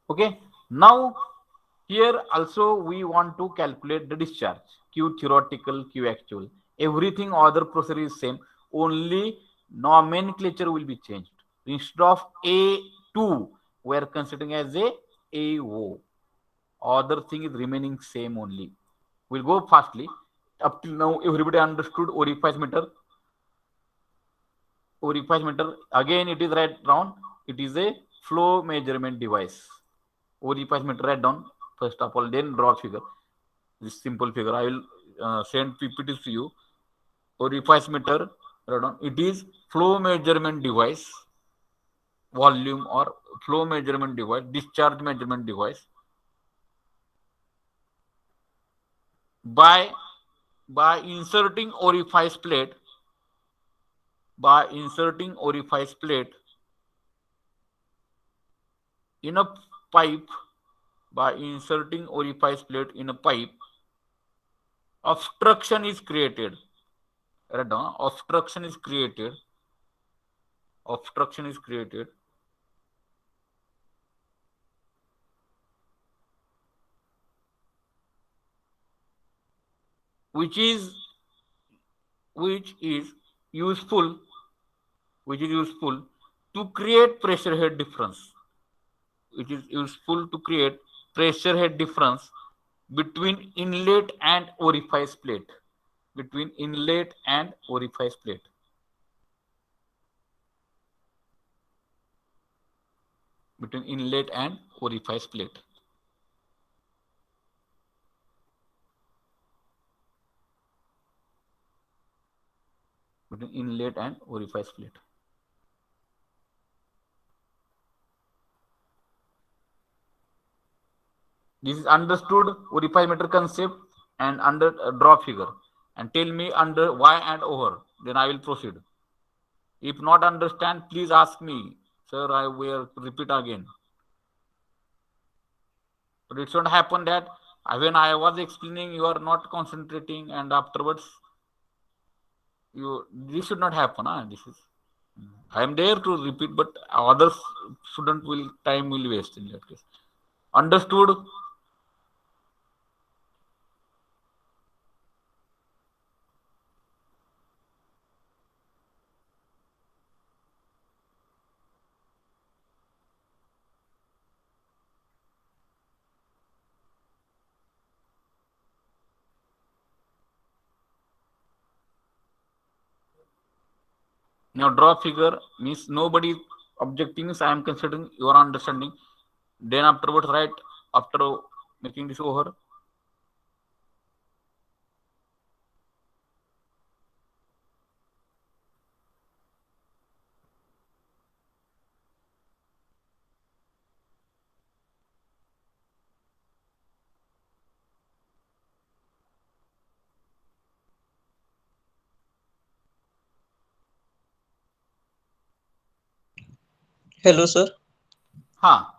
Okay, now here also we want to calculate the discharge, Q theoretical, Q actual. Everything other procedure is same, only nomenclature will be changed. Instead of A2, we are considering as a AO. Other thing is remaining same only. We'll go fastly. Up till now, everybody understood orifice meter. Orifice meter, again it is right down. It is a flow measurement device. Orifice meter, write down first of all, then draw figure. This simple figure I will send PPTs to you. Orifice meter, write down. It is flow measurement device, volume or flow measurement device, discharge measurement device. By inserting orifice plate, in a pipe, by inserting orifice plate in a pipe, obstruction is created. Write down, obstruction is created. Obstruction is created. Which is useful to create pressure head difference. It is useful to create pressure head difference between inlet and orifice plate. Between inlet and orifice plate. Between inlet and orifice plate. Between inlet and orifice plate. This is understood orifice meter concept, and under draw figure and tell me under why and over, then I will proceed. If not understand, please ask me, sir, I will repeat again. But it shouldn't happen that when I was explaining you are not concentrating and afterwards this should not happen. This is, I am there to repeat, but other student will time will waste in that case. Understood? Now draw figure means nobody objecting, I am considering your understanding. Then afterwards write after making this over. Hello, sir. Ha.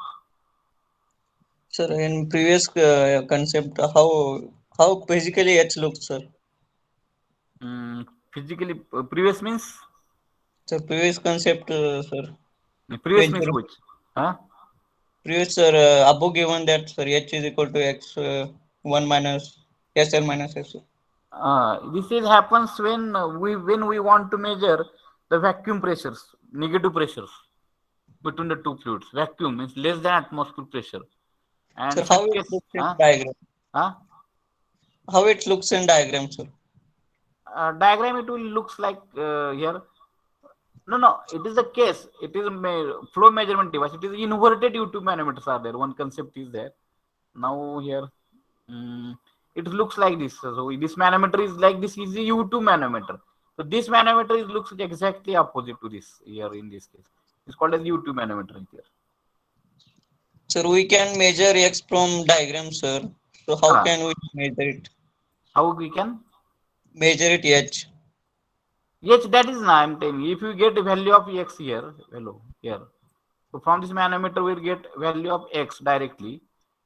Sir, in previous concept, how How physically H looks, sir? Physically, previous means The previous concept, sir. previous means Major which? Huh? previous, sir. Above given that, sir, H is equal to X 1 minus SL minus S. This is happens when we want to measure the vacuum pressures, negative pressures between the two fluids. Vacuum means less than atmospheric pressure, Sir, and how such it case, looks in diagram? huh? How it looks in diagram, sir? Diagram it will looks like here. No, it is the case. It is a flow measurement device. It is inverted U2 manometers are there. One concept is there. Now here, it looks like this. So this manometer is like this is a U2 manometer. So this manometer is looks exactly opposite to this here in this case. It's called as U2 manometer here. Sir, we can measure X from diagram, sir. So how Ah, can we measure it? how we can? Measure it H. Yes, that is now I'm telling you. If you get the value of x here, hello, here. So from this manometer we'll get value of x directly.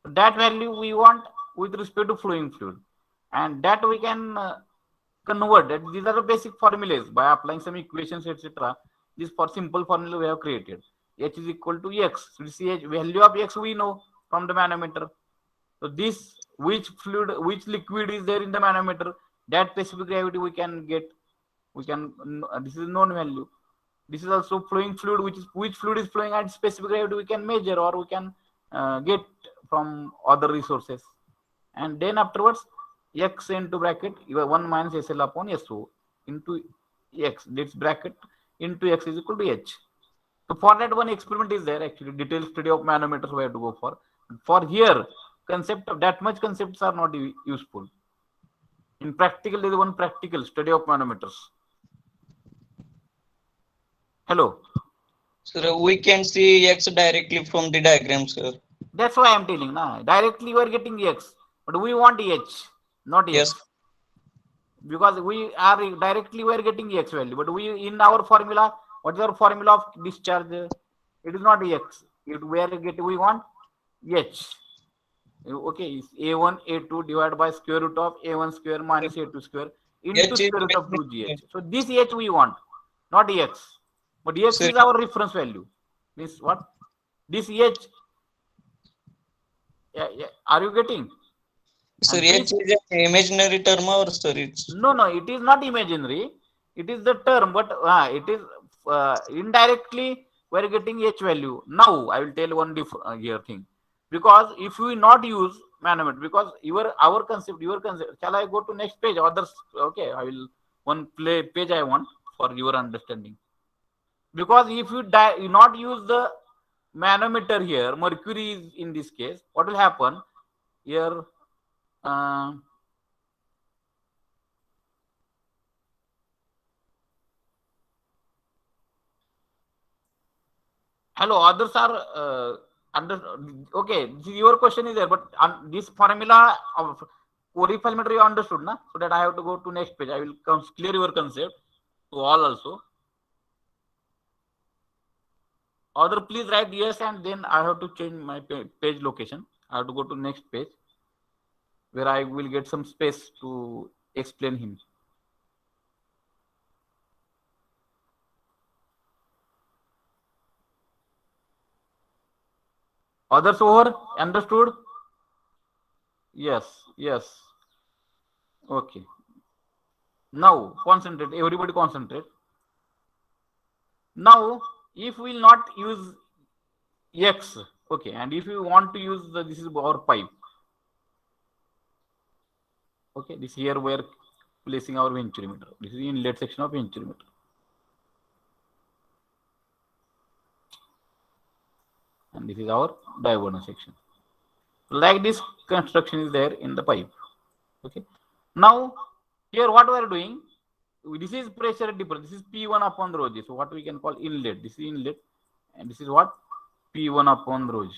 That value we want with respect to flowing fluid. And that we can convert. That these are the basic formulas by applying some equations, etc. This for simple formula we have created. H is equal to x. So this is value of x we know from the manometer. So this which fluid, which liquid is there in the manometer, that specific gravity we can get. We can this is known value. This is also flowing fluid, which fluid is flowing at specific gravity we can measure or we can get from other resources. And then afterwards, x into bracket 1 minus SL upon SO into x. This bracket into x is equal to h. So for that one experiment is there actually detailed study of manometers we have to go for. For here, concept of that much concepts are not useful. In practical, there is one practical study of manometers. Hello. Sir, we can see X directly from the diagram, sir. That's why I'm telling now. Directly we are getting x, but we want h, not Yes. x. Because we are directly we are getting x value, but we in our formula, what is our formula of discharge? It is not x. We want h. Okay, it's a1 a2 divided by square root of a1 square minus a2 square into H is square root of imaginary. 2gh. So this h we want, not x. But x Sir, is our reference value. Means what? This h, yeah, are you getting? sir, And H this, is an imaginary term or sir, it's no, it is not imaginary. It is the term, but it is indirectly we are getting h value. Now I will tell one different here thing, because if we not use manometer, because your concept. Shall I go to next page? Others, okay. I will one play page I want for your understanding. Because if you not use the manometer here, mercury is in this case. What will happen here? Uh, Hello, others are under. Okay, your question is there, but this formula of porifilometer you understood, na? So that I have to go to next page. I will clear your concept to all also. Other please write yes, and then I have to change my page location. I have to go to next page where I will get some space to explain him. Others over understood? Yes. Okay. Now concentrate. Everybody concentrate. Now, if we will not use x, okay, and if you want to use this is our pipe. Okay, this here we are placing our venturimeter. This is inlet section of venturimeter. And this is our diverter section. Like this construction is there in the pipe. Okay. Now, here what we are doing, this is pressure difference. This is P1 upon rho g. So what we can call inlet. This is inlet, and this is what P1 upon rho g.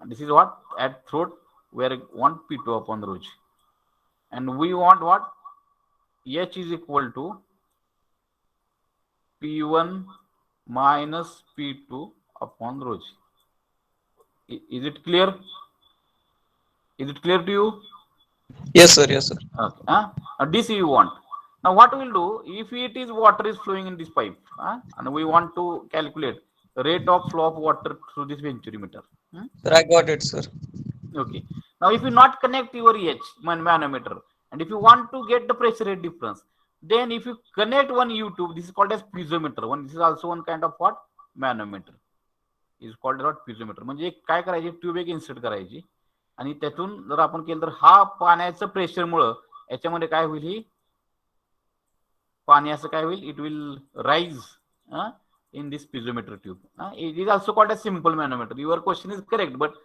And this is what at throat where want P2 upon rho g. And we want what? H is equal to P1 minus P2 upon rho g. Is it clear? Is it clear to you? Yes, sir. Yes, sir. Okay. Now this you want. Now what we'll do, if it is water is flowing in this pipe, and we want to calculate the rate of flow of water through this venturimeter. Sir, I got it, sir. Okay. Now if you not connect your manometer, and if you want to get the pressure rate difference, then if you connect one U2, this is called as piezometer. This is also one kind of what? Manometer. Is called what? Piezometer. म्हणजे काय करायची, tube एक insert करायची आणि त्यातून जर आपण केलं तर हा पाण्याचं प्रेशरमुळे याच्यामध्ये काय होईल, ही पाणी असं काय होईल, it will rise in this piezometer tube. It is also called a simple manometer. Your question is correct, but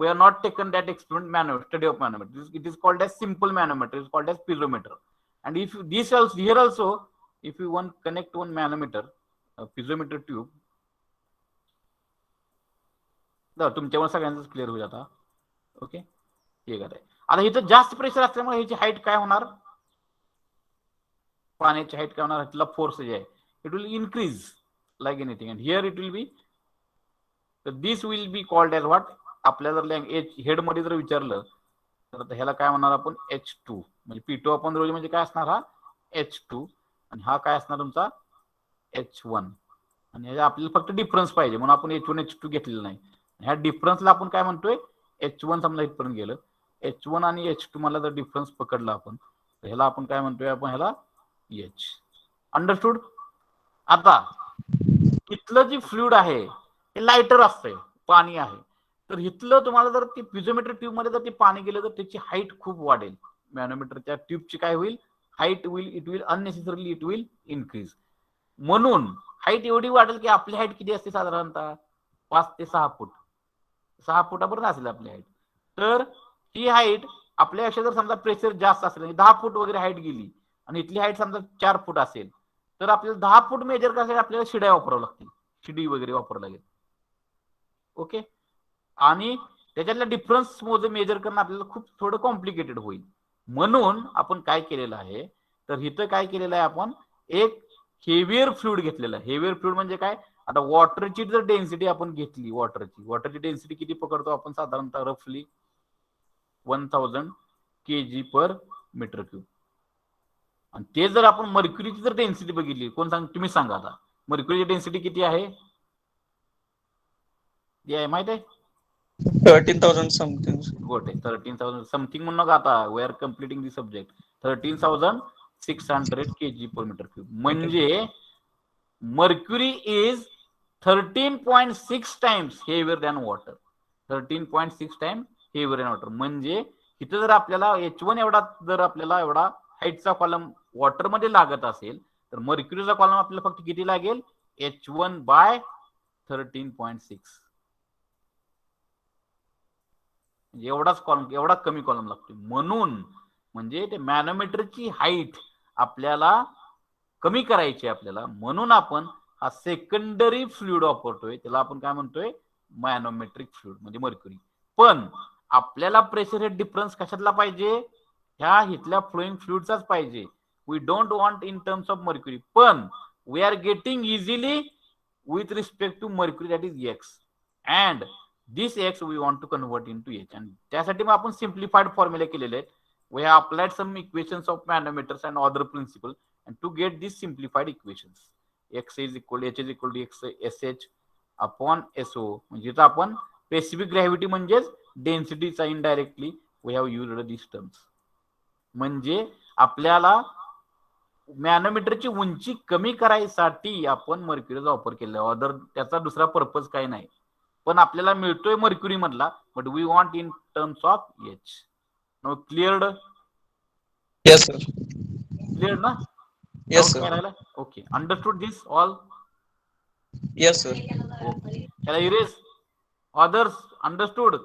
we have not taken that experiment manometer, study of manometer. It is called as simple manometer. It is called as piezometer. And if this also here also, if you want connect one manometer, piezometer tube, तुमच्यावर सगळ्यांचं clear होईल आता. Okay, ठीक आहे. आता इथं जास्त pressure असल्यामुळे ह्याची हाईट काय होणार, पाण्याची हाईट काय होणार, ह्याला फोर्स जे आहे it will increase like anything, and here it will be, so this will be called as what, आपल्याला जर हेड मध्ये जर विचारलं तर ह्याला काय म्हणणार आपण, H2. म्हणजे P2 अपॉन ρ म्हणजे काय असणार, हा H2 आणि हा काय असणार तुमचा H1. आणि ह्याला आपल्याला फक्त डिफरन्स पाहिजे म्हणून आपण H1 H2 घेतलेलं नाही. ह्या डिफरन्सला आपण काय म्हणतोय, H1 समजा इथपर्यंत गेलं, H1 आणि H2 मला जर डिफरन्स पकडला आपण तर ह्याला आपण काय म्हणतोय, आपण ह्याला H. अंडरस्टूड? आता इथलं जी फ्लुइड आहे हे लाइटर असतंय, पाणी आहे, तर इथलं तुम्हाला जर ती पिझोमेट्रिक ट्यूब मध्ये जर ते पाणी गेलं तर त्याची हाईट खूप वाढेल. मॅनोमीटरच्या ट्यूबची काय होईल, हाईट होईल, it will unnecessarily it will increase. म्हणून हाईट एवढी वाढेल की आपली हाईट किती असते, साधारणतः 5 ते 6 फूट, 6 फुटापर्यंत असेल आपली हाईट. तर ही हाईट आपल्यापेक्षा जर समजा प्रेशर जास्त असेल, 10 फूट वगैरे हाईट गेली आणि इथली हाईट समजा 4 फूट असेल, तर आपल्याला 10 फूट मेजर करायसाठी आपल्याला शिड्या वापरावं लागतील, शिडी वगैरे वापरावं लागेल. ओके, आणि त्याच्यातला डिफरन्स मेजर करणं आपल्याला खूप थोडं कॉम्प्लिकेटेड होईल. म्हणून आपण काय केलेलं आहे, तर इथं काय केलेलं आहे, आपण एक हेवियर फ्लुइड घेतलेलं आहे. हेवियर फ्लुइड म्हणजे काय, आता वॉटरची जर डेन्सिटी आपण घेतली, वॉटरची डेन्सिटी किती पकडतो आपण, साधारणतः रफली 1000 kg पर मीटर क्यूब. आणि ते जर आपण मर्क्युरीची जर डेन्सिटी बघितली, कोण सांग, तुम्ही सांगा आता मर्क्युरीची डेन्सिटी किती आहे, माहित आहे, 13,000 समथिंग. गोटे 13,000 समथिंग म्हणून नका, आता we are completing the subject. 13,600 kg पर मीटर क्यूब. म्हणजे mercury is 13.6 times heavier than water. 13.6 time heavier than water. म्हणजे इथं जर आपल्याला H1 एवढा जर आपल्याला एवढा हाईटचा कॉलम वॉटर मध्ये लागत असेल, तर मर्क्युरीचा कॉलम आपल्याला फक्त किती लागेल, H1 बाय 13.6. एवढाच कॉलम, एवढा कमी कॉलम लागतो. म्हणून म्हणजे ते मॅनोमीटरची हाईट आपल्याला कमी करायची आपल्याला, म्हणून आपण हा सेकंडरी फ्लुइड वापरतोय, त्याला आपण काय म्हणतोय, मॅनोमेट्रिक फ्लुइड म्हणजे मर्क्युरी. पण आपल्याला प्रेशर रेट डिफरन्स कशातला पाहिजे, ह्या इथल्या फ्लोइंग फ्लुइडचाच पाहिजे. We don't want in terms of mercury, पण we are getting easily with respect to mercury, that is X, and this X we want to convert into H. आणि त्यासाठी मग आपण simplified formula केलेले आहेत. We have applied some equations of manometers and other principles, and to get these simplified equations, X is equal to H is equal to X SH upon SO. म्हणजे इथं आपण specific gravity म्हणजेच डेन्सिटीचा indirectly we have used these terms. म्हणजे आपल्याला मॅनोमीटरची उंची कमी करायसाठी आपण मर्क्युरीचा वापर केला, अदर त्याचा दुसरा पर्पज काही नाही. पण आपल्याला मिळतोय मर्क्युरी मधला, but we want in terms of H. No cleared? Yes, sir. Cleared ना? Yes, sir. Okay, understood this all? Yes, sir. Okay, त्याला इरेज अदर्स अंडरस्टूड.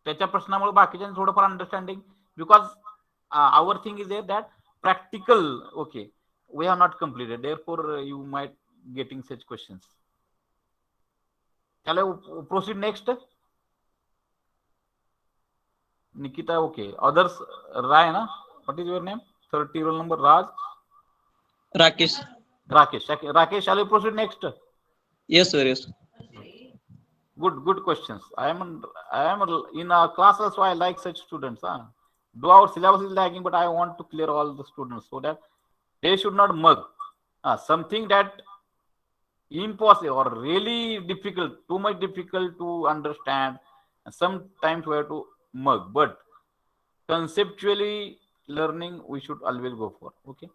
त्याच्या प्रश्नामुळे बाकीच्या थोडंफार understanding, because our thing is that practical, okay, we have not completed, therefore you might getting such questions. चलो proceed next. Nikita, okay, others, राय ना, what is your name, 30 roll number, Raj, Rakesh. Rakesh, Rakesh, shall we proceed next? Yes, sir. Yes. Good questions. I am in a class also. I like such students. Though our syllabus is lagging, but I want to clear all the students so that they should not mug. Something that impossible or really difficult, too much difficult to understand. And sometimes we have to mug, but conceptually learning we should always go for. Okay.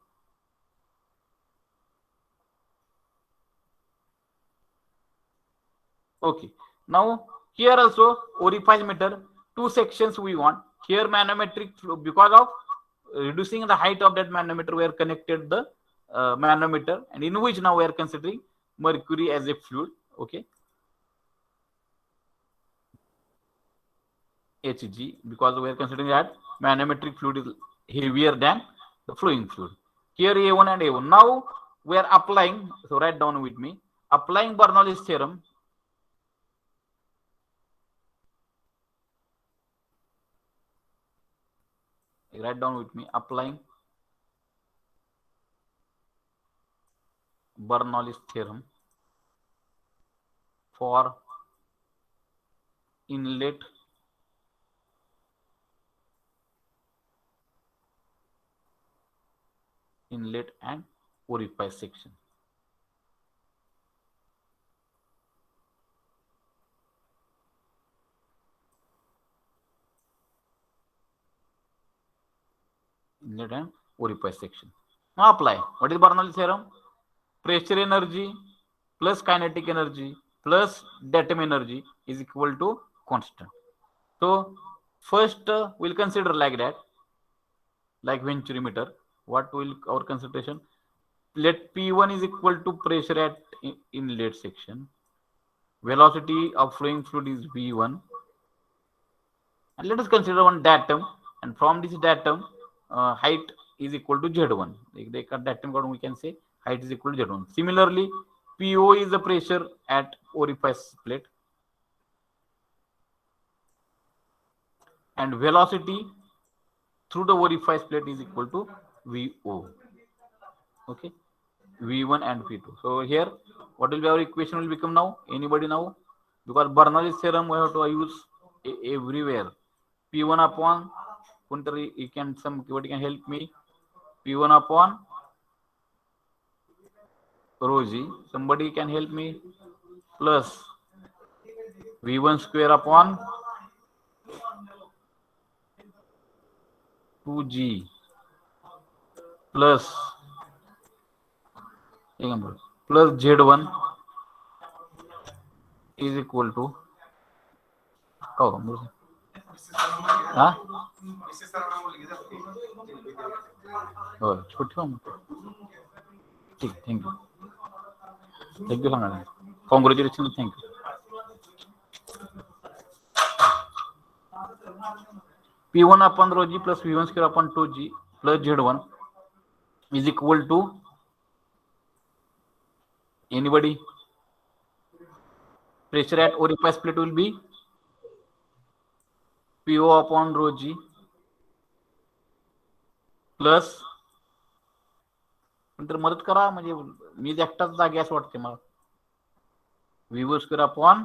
Okay. Now here also orifice meter, two sections we want. Here manometric flow, because of reducing the height of that manometer, we are connected the manometer, and in which now we are considering mercury as a fluid. Okay. Hg, because we are considering that manometric fluid is heavier than the flowing fluid. Here A1 and A1. Now we are applying, so write down with me, applying Bernoulli's theorem. Write down with me, applying Bernoulli's theorem for inlet and orifice section. Inlet and orifice section. Now apply. What is Bernoulli's theorem? Pressure energy plus kinetic energy plus datum energy is equal to constant. So first we'll consider like that, like venturimeter. What will our consideration? Let P1 is equal to pressure at inlet section. Velocity of flowing fluid is V1. And let us consider one datum. And from this datum, height is equal to Z1. They cut datum, we can say height is equal to Z1. Similarly, PO is the pressure at orifice plate. And velocity through the orifice plate is equal to VO. Okay. V1 and V2. So here, what will be our equation will become now? Anybody now? Because Bernoulli's theorem we have to use everywhere. P1 upon, you can, somebody can help me. P1 upon rho g. Somebody can help me. Plus V1 square upon 2g plus Z1 is equal to thank you congratulations, thank you. P1 upon rho g plus V1 square upon 2g plus Z1 is equal to, anybody? Pressure at orifice plate will be PO upon rho g plus, तर मदत करा, म्हणजे मी एकटाच जागे असं वाटते मला. V1 square upon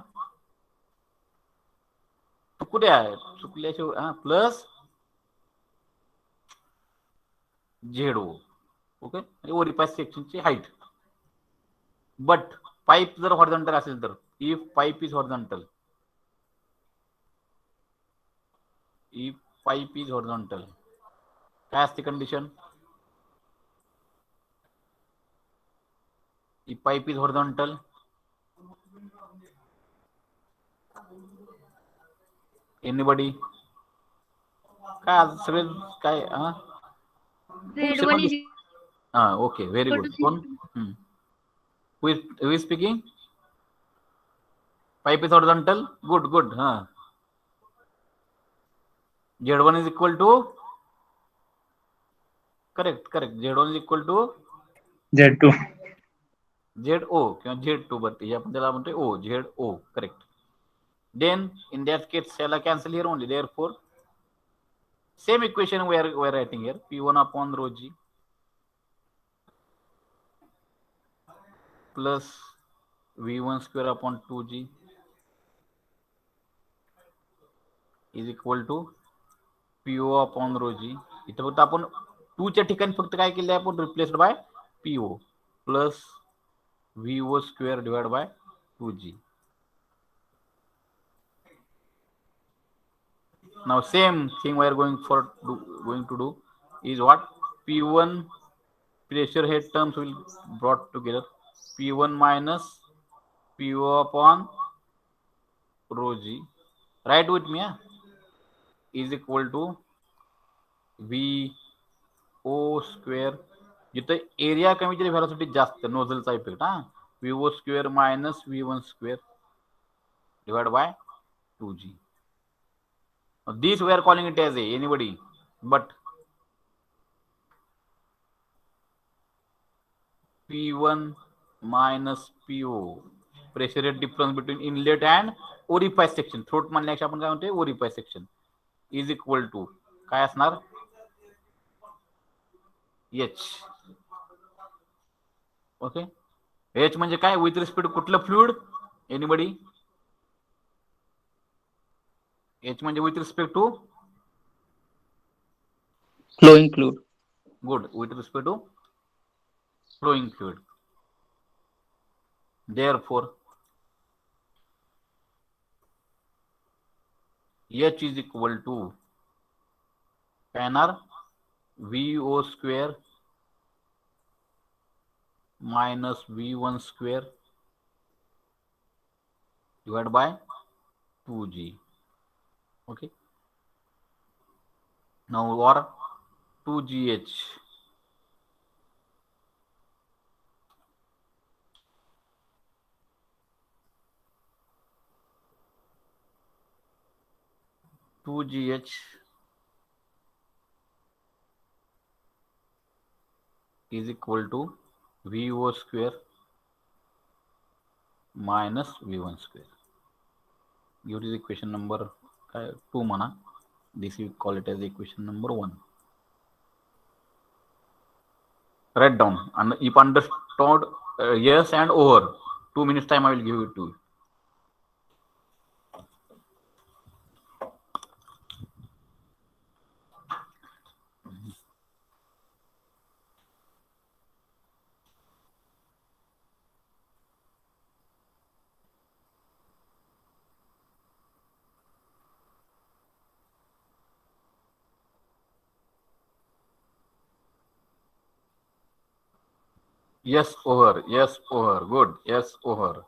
कुठे आहे चुकल्याशिवाय प्लस झेडो. ओके. ओरिफाइस सेक्शनची हाईट. बट पाईप जर हॉरिझॉन्टल असेल तर, इफ पाईप इज हॉरिझॉन्टल, काय असते condition? If pipe is horizontal, anybody? काय सगळे काय? Okay, very good. कोण? who is speaking? Pipe is horizontal. Good. Z1 is equal to, correct. Z1 is equal to Z2. ZO किंवा Z2, but आपण त्याला म्हणतोय O, ZO, correct. Then in that case shall I cancel here only, therefore same equation we are writing here, P1 upon rho g plus V1 square upon 2G is equal to PO upon rho G. इथं फक्त आपण 2 च्या ठिकाणी फक्त काय केले आपण replaced by PO plus VO square divided by 2G. Now same thing we are going to do is what? P1 pressure head terms will brought together. P1 minus PO upon rho G. Write with me, is equal to VO square. जिथे area कमी केली velocity जास्त नोझलचा effect हा VO square minus V1 square divided by 2G. This we are calling it as a anybody, but P1 minus PO pressure rate difference between inlet and orifice section. Throat म्हणल्यापेक्षा आपण काय म्हणतोय orifice section is equal to काय असणार H. Okay H म्हणजे काय with respect कुठलं fluid anybody H म्हणजे with respect to Flowing fluid. good with respect to flowing fluid. Therefore H is equal to NR VO square minus V1 square divided by 2G. Okay. Now or 2GH. is equal to VO square minus V1 square. Here is equation number 2 mana. This we call it as equation number 1. Write down and if understood yes and over 2 minutes time I will give it to you. Yes over good, yes over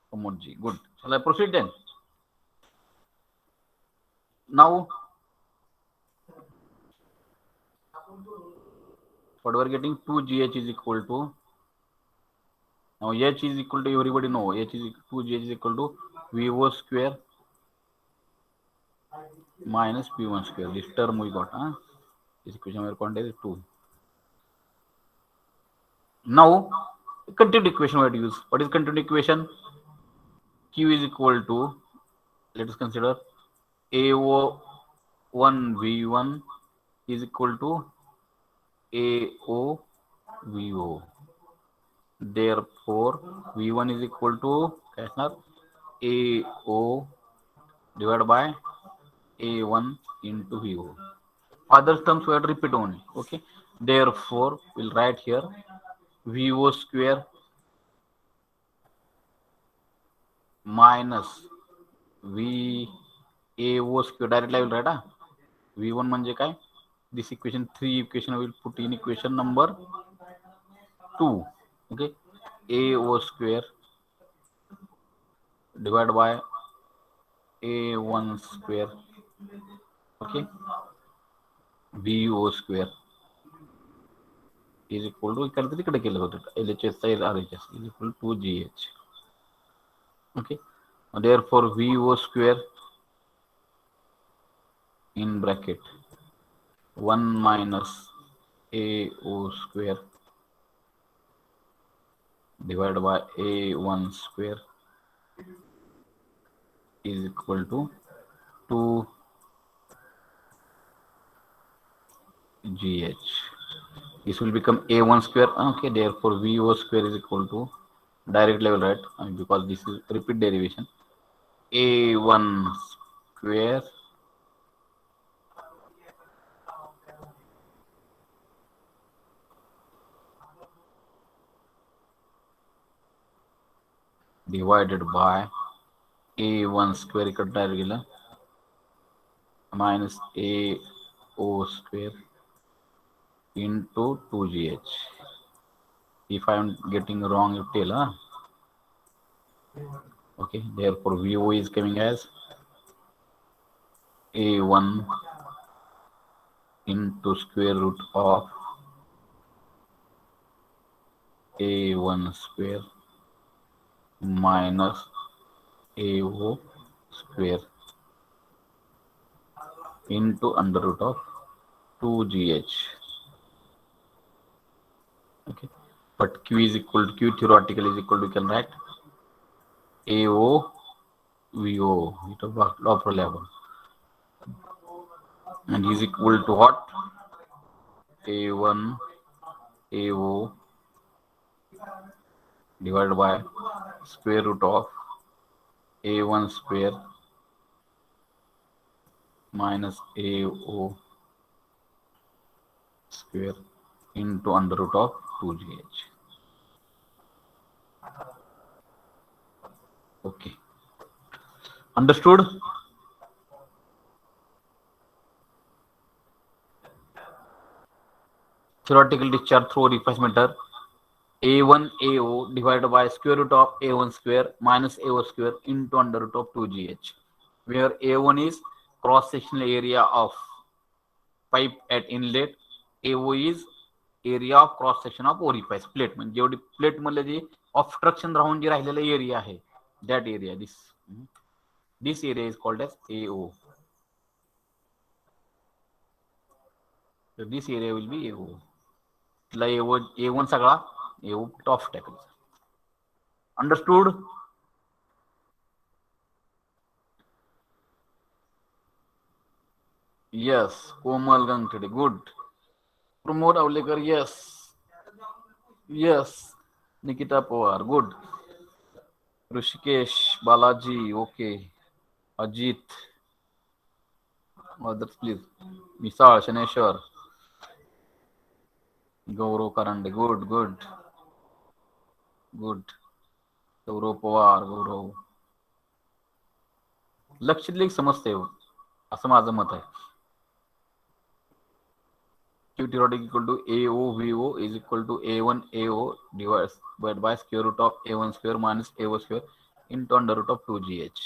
Pramodji, good. Shall I proceed then? Now what we are getting 2GH is equal to, now H is equal to, everybody know H is 2GH is equal to VO square minus P1 square. This term we got, this equation we are calling as 2. Now continued equation we have to use. What is continued equation? Q is equal to, let us consider AO1 V1 is equal to AO VO. Therefore V1 is equal to AO divided by A1 into VO. Other terms we have to repeat only. Okay. Therefore we'll write here VO square minus VAO square. Directly I will write V1 म्हणजे काय? This equation 3 equation I will put in equation number 2. Okay. AO square divided by A1 square. Okay. VO square is equal to तिकडे केलं होतं LHS RHS is equal to GH. Okay. Therefore VO square in bracket 1 minus AO square divided by A1 square is equal to 2GH. This will become A1 square. Okay, therefore VO square is equal to direct level, right? Because this is repeat derivation. A1 square divided by A1 square equal to regular minus AO square into 2GH. If I am getting wrong, you tell, huh? Okay, therefore VO is coming as A1 into square root of A1 square minus AO square into under root of 2GH. Okay, but Q is equal to Q theoretical is equal to, you can write AO VO at upper level, and is equal to what? A1 AO divided by square root of A1 square minus AO square into under root of 2GH. Okay, understood? Theoretical discharge through orifice meter A1 AO divided by square root of A1 square minus AO square into under root of 2GH, where A1 is cross sectional area of pipe at inlet, AO is area of cross section of orifice plate. म्हणजे जेवढी plate मधले जे obstruction राहून जे राहिलेला area आहे, that area, this area is called as AO. So this area will be AO. A1 सगळा AO top tackle. Understood? Yes. Komal Gangtade, good. Pramod Avlekar, yes. Yes. Nikita Pawar, good. Rishikesh, Balaji, okay. Ajit. Others, please. Misal, Shaneshwar. Gaurav Karande, good, good. Good. Gaurav Pawar, Gaurav. लक्ष दिले समजते हो, असं माझं मत आहे. Q theoretic equal to AO VO is equal to A1 AO divided by square root of A1 square minus AO square into under root of 2GH.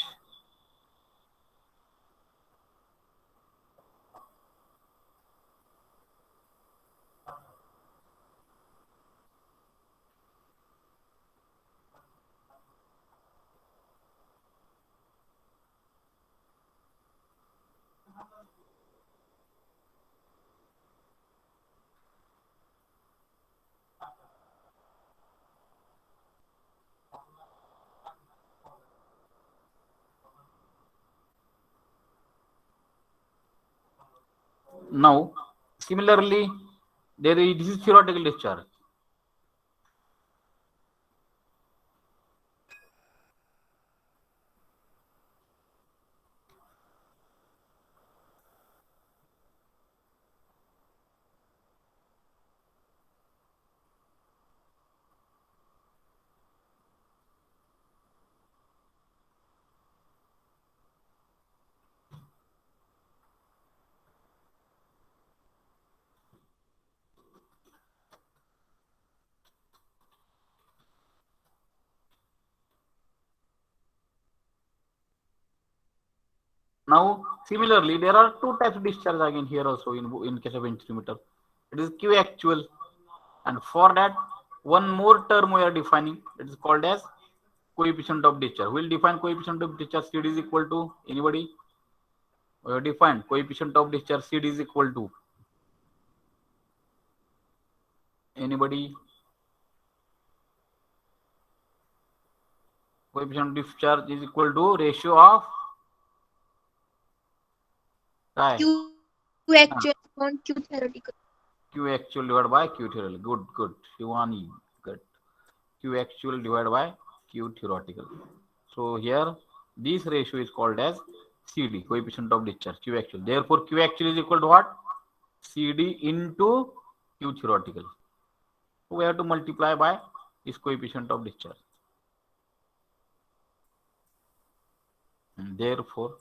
Now, similarly, this is theoretical discharge. Now, similarly, there are two types of discharge again here also in case of instrumeter. It is Q actual, and for that, one more term we are defining. It is called as coefficient of discharge. We will define coefficient of discharge. CD is equal to, anybody? We have defined coefficient of discharge. CD is equal to, anybody? Coefficient of discharge is equal to ratio of Q actual upon Q theoretical. Q actual divided by Q theoretical. Good, good. Shivani, good. Q actual divided by Q theoretical. So here this ratio is called as CD, coefficient of discharge, Q actual. Therefore, Q actual is equal to what? CD into Q theoretical. So we have to multiply by this coefficient of discharge. And therefore,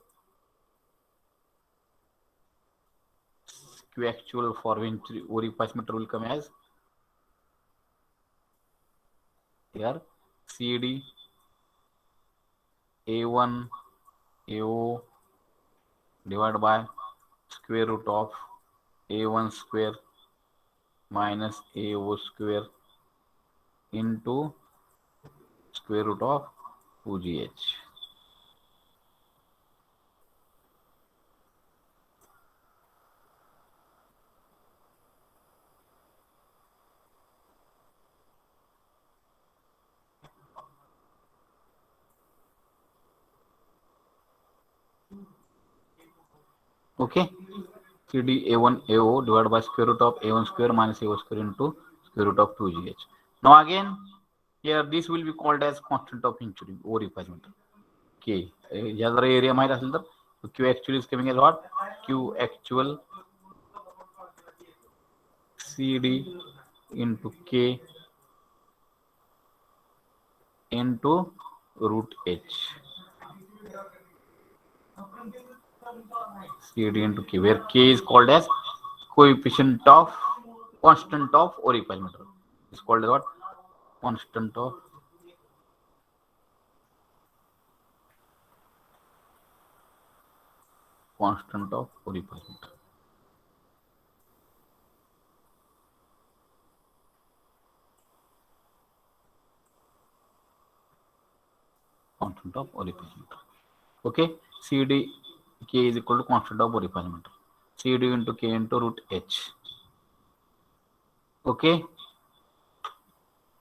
Q actual for orifice meter will come as here CD A1 AO divided by square root of A1 square minus AO square into square root of 2GH. Okay, CD A1 AO divided by square root of A1 square minus AO square into square root of 2GH. Now again, here this will be called as constant of injury orifice meter. K. जर area माहित असेल तर Q actual is coming as what? Q actual CD into K into root H. CD into K, where K is called as coefficient of constant of orifice meter. It's called as what? Constant of orifice meter. Constant of orifice meter. Okay, CD K is equal to constant of orifice meter. CD into K into root H. Okay.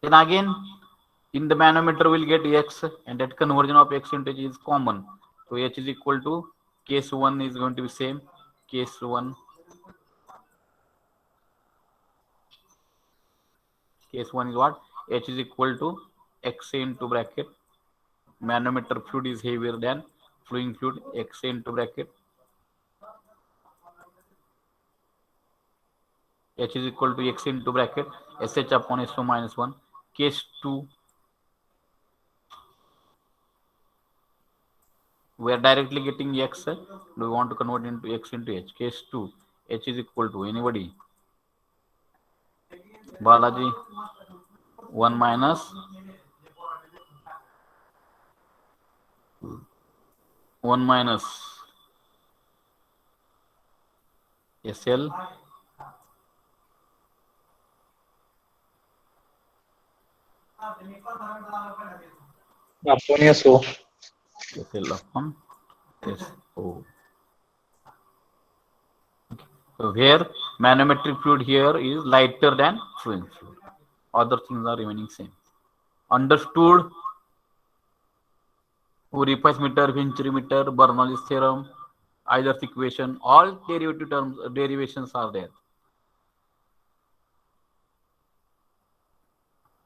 Then again, in the manometer we'll get X, and that conversion of X into H is common. So H is equal to case 1 is going to be same. Case 1 is what? H is equal to X into bracket. Manometer fluid is heavier than flowing fluid. X into bracket. H is equal to X into bracket SH upon SO minus 1. Case 2, we are directly getting X. Do we want to convert into X into H? Case 2, H is equal to anybody? Balaji, 1 minus 1 minus SL upon SO. SL upon SO. So here manometric fluid here is lighter than flowing fluid. Other things are remaining same. Understood? Orifice meter, Venturi meter, Bernoulli's theorem, Euler's equation, all derivations are there.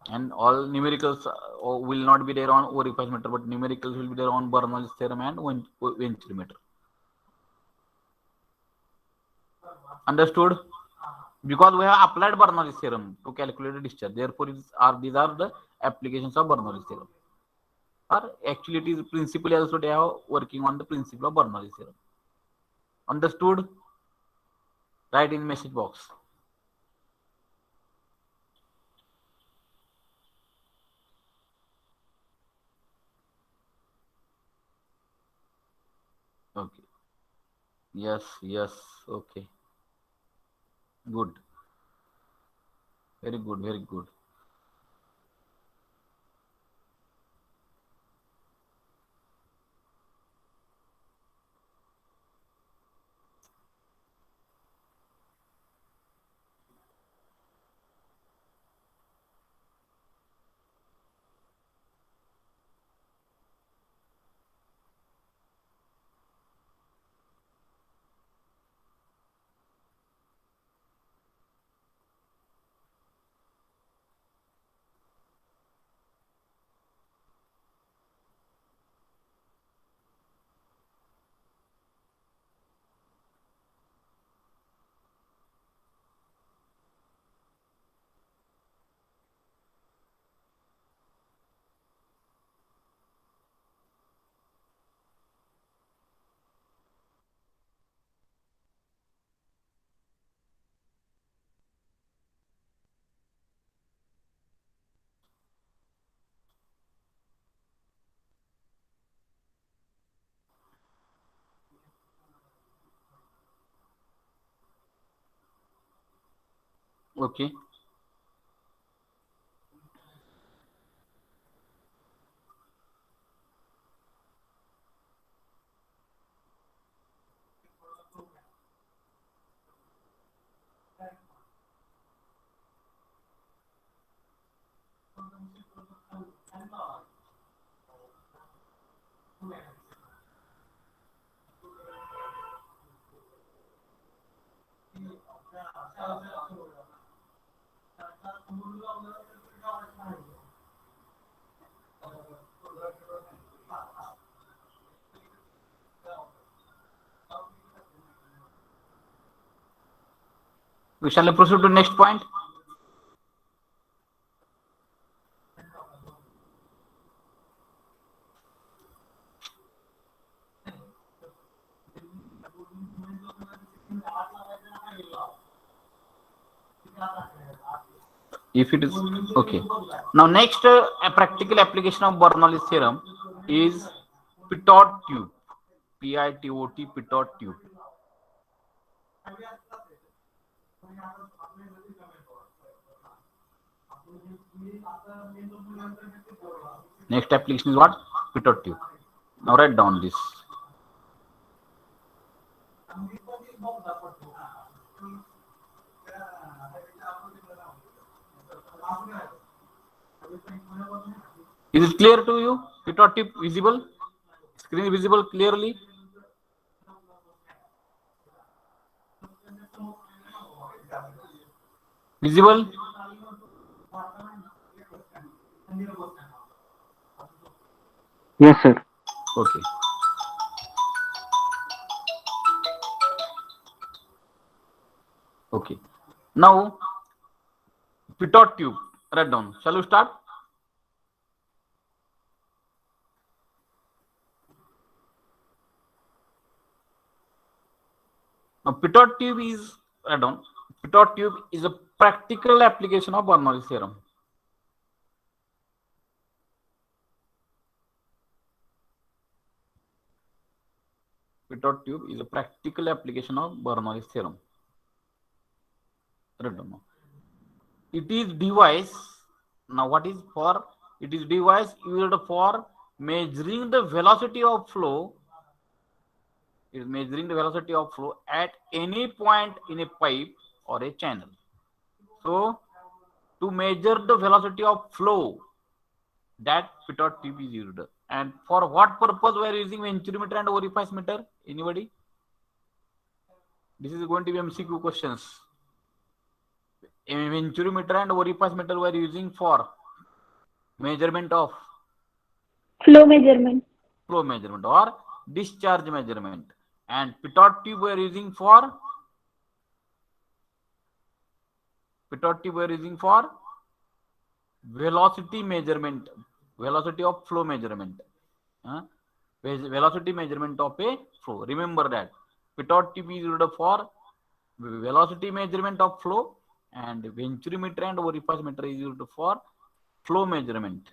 And all numericals will not be there on orifice meter, but numericals will be there on Bernoulli's theorem and Venturi meter. Understood? Because we have applied Bernoulli's theorem to calculate the discharge. Therefore, these are the applications of Bernoulli's theorem. Or actually, it is principally also they are working on the principle of Bernoulli's theorem. Understood? Write in message box. Okay. Yes. Okay. Good. Very good. Okay. We shall proceed to next point. If it is okay. Now next a practical application of Bernoulli's theorem is Pitot tube. Pitot Pitot tube. Next application is what? Pitot tube. Now write down this. Is it clear to you? Pitot tube visible? Screen visible clearly? Visible? Yes, sir. Okay. Okay. Now, Pitot tube. Write down. Shall we start? Now, Pitot tube is write down. Pitot tube is a practical application of Bernoulli's theorem. Pitot tube is a practical application of Bernoulli's theorem. Write down. It is device. Now, what is for? It is device used for measuring the velocity of flow. It is measuring the velocity of flow at any point in a pipe or a channel. So, to measure the velocity of flow, that Pitot tube is used. And for what purpose we are using venturimeter and orifice meter? Anybody? This is going to be MCQ questions. A venturimeter and orifice meter we are using for measurement of Flow measurement. flow measurement or discharge measurement. And Pitot tube we are using for velocity measurement, velocity of flow measurement. Velocity measurement of a flow. Remember that Pitot tube is used for velocity measurement of flow, and venturimeter and orifice meter is used for flow measurement.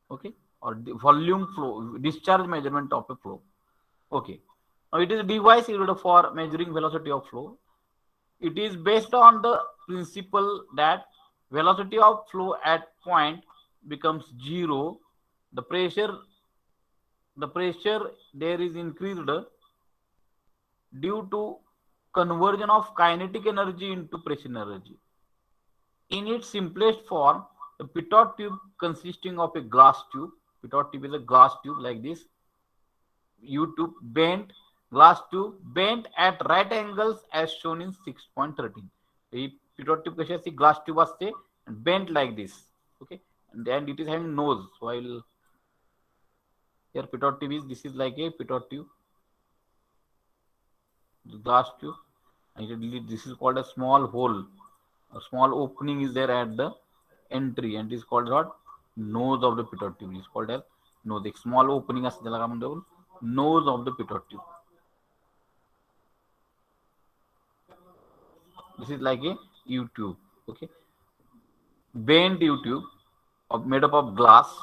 Okay, or the volume flow, discharge measurement of a flow. Okay, now it is a device used for measuring velocity of flow. It is based on the principle that velocity of flow at point becomes zero. The pressure there is increased due to conversion of kinetic energy into pressure energy. In its simplest form, the Pitot tube consisting of a glass tube. Pitot tube is a glass tube like this. U-tube bent, glass tube bent at right angles as shown in 6.13. Pitot tube कशी असते glass tube असते and bent like this. Okay, and then it is having nose. While here Pitot tube is, this is like a Pitot tube, the glass tube, and this is called a small hole. A small opening is there at the entry, and it is called what? Nose of the Pitot tube. It is called as nose. एक small opening असते त्याला काय म्हणतो? Nose of the Pitot tube. This is like a U-tube. Okay, bent U-tube made up of glass.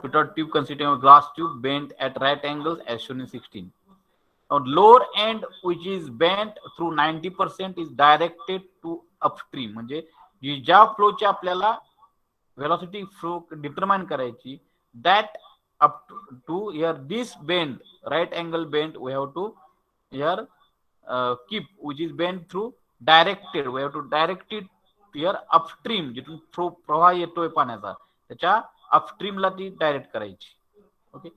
Pitot tube consisting of glass tube bent at right angles as shown in 16. lower end which is bent through 90% is directed to upstream. म्हणजे ज्या फ्लोची आपल्याला velocity flow determine करायची, that up to here this bend, right angle bend, we have to here keep which is bent through directed, we have to direct it here upstream, जिथून प्रवाह येतोय पाण्याचा त्याच्या अपस्ट्रीमला ती डायरेक्ट करायची. Okay,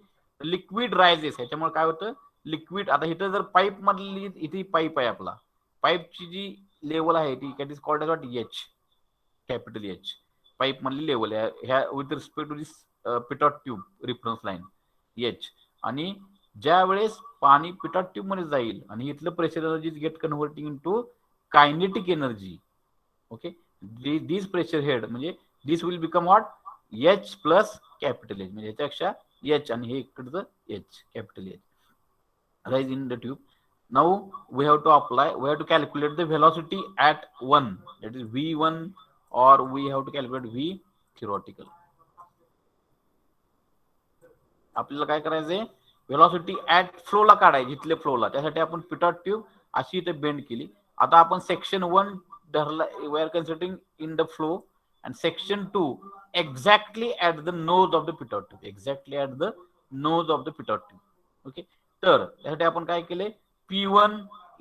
liquid rises. ह्याच्यामुळे काय होतं, लिक्विड आता इथं जर पाईप मधली इथे पाईप आहे आपला, पाईपची जी लेवल आहे ती cat is called as what, H, capital H. Pipe मधली लेवल आहे ह्या with respect to this pitot tube reference line H. आणि ज्या वेळेस पाणी पिटॉट ट्यूब मध्ये जाईल आणि इथलं pressure energy get converting into kinetic energy. Okay, this pressure head म्हणजे this will become what, H plus capital H. म्हणजे ह्याच्यापेक्षा एच आणि हे इकडचं H, capital H, rise in the tube. Now we have to apply, we have to calculate the velocity at 1, that is v1, or we have to calculate v theoretical. आपल्याला काय करायचंय, velocity at flow ला काढायची, इथले फ्लोला. त्यासाठी आपण pitot tube अशी इथे bend केली. आता आपण सेक्शन 1 धरला, we are considering in the flow, and section 2 exactly at the nose of the pitot tube, exactly at the nose of the pitot tube. Okay, तर त्यासाठी आपण काय केले, P1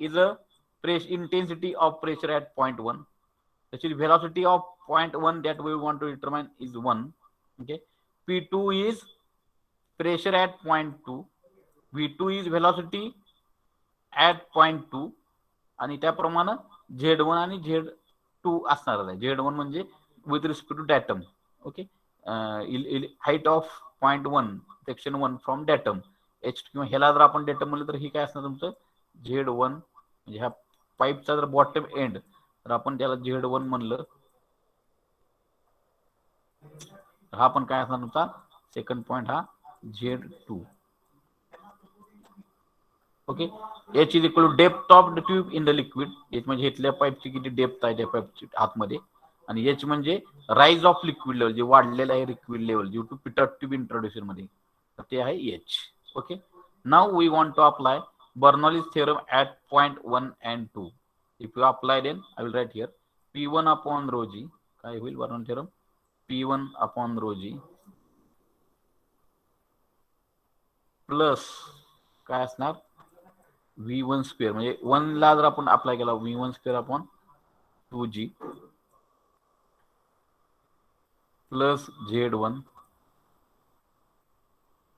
is a pressure intensity of pressure at point 1. That is velocity of point 1 that we want to determine is 1. Okay, P2 is pressure at point 2. V2 is velocity at point 2. आणि त्याप्रमाणे Z1 आणि Z2 असणार आहे. Z1 म्हणजे with respect to datum. Okay, height of point 1 section 1 from datum h, किंवा ह्याला जर आपण datum म्हणलं तर ही काय असणार तुमचं Z1. म्हणजे ह्या पाईपचा जर बॉटम एंड तर आपण त्याला Z1 म्हणलं, हा पण काय असणार तुमचा सेकंड पॉइंट हा Z2. Okay, h is equal to depth of the tube in the liquid. h म्हणजे इथल्या पाईपची किती डेप्थ आहे त्या पाईपची आतमध्ये, आणि h म्हणजे राईज ऑफ लिक्विड लेवल, जे वाढलेलं आहे liquid level due to pitot tube introduction मध्ये, तर ते आहे h. Okay, now we want to apply Bernoulli's theorem at point 1 and 2. If you apply, then I will write here P1 upon rho g. काय होईल Bernoulli theorem, P1 upon rho g plus काय असणार V1 square. म्हणजे 1 ला जर आपण apply केला V1 square upon 2g plus Z1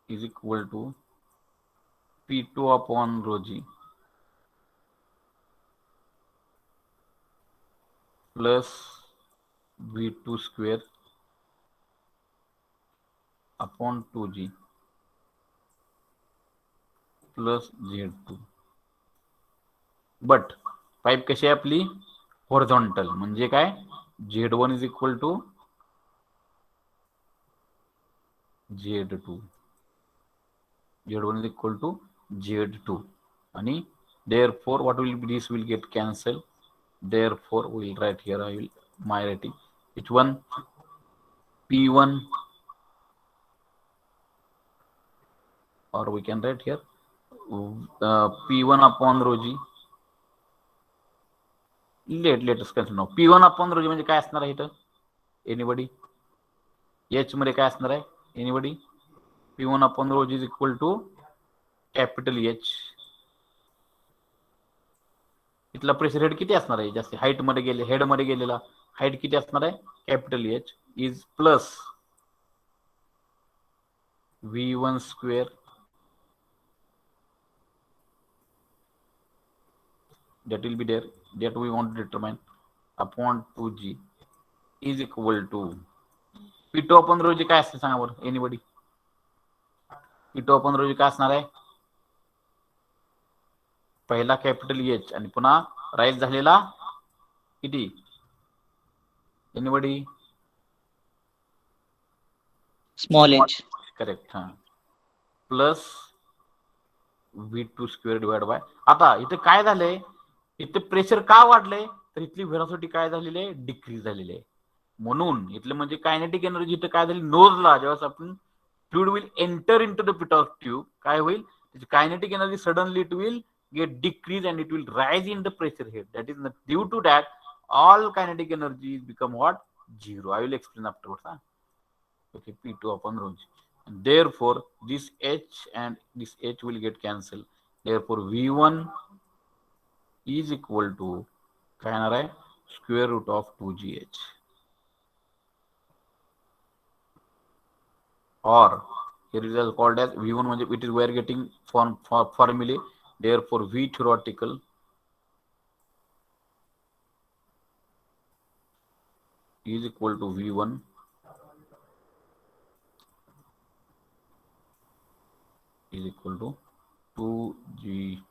is equal to P2 upon rho g plus V2 square upon 2g plus Z2. But pipe कशी आहे आपली, horizontal. म्हणजे काय, Z1 is equal to Z2, Z1 is equal to Z2, आणि therefore what will be, this will get cancelled. Therefore we will write here, I will my writing which one, P1, or we can write here P1 upon rho g. let us consider now P1 upon rho g म्हणजे काय असणार आहे इथं, anybody. h मध्ये काय असणार आहे, anybody. P1 upon rho g is equal to capital H. इथला प्रेशर हेड किती असणार आहे, जास्त हाईट मध्ये गेले, हेड मध्ये गेलेला हाईट किती असणार आहे, capital H is plus V1 square that will be there, that we want to determine, upon 2g is equal to P2 upon rho g. काय असते सांगा बरं, anybody. P2 upon rho g काय असणार आहे, पहिला कॅपिटल H आणि पुन्हा rise झालेला किती, एनीबडी, स्मॉल h. करेक्ट, हा, plus V2 square divide by. आता इथे काय झालंय, इथे प्रेशर का वाढलंय, तर इथली व्हेलॉसिटी काय झालेली आहे, डिक्रीज झालेली आहे. म्हणून इथलं म्हणजे कायनेटिक एनर्जी इथे काय झाली, नोजला ज्यावेळेस आपण fluid will enter into the pitot tube काय होईल, the kinetic energy suddenly it will get decreased and it will rise in the pressure head. That is due to that all kinetic energy become what? Zero. I will explain afterwards. Huh? Okay, P2 upon rho g. And therefore, this H and this H will get cancelled. Therefore, V1 is equal to square root of 2gh. Or here it is called as V1, it is we are getting from formulae. Therefore, V theoretical is equal to V1 is equal to 2gh.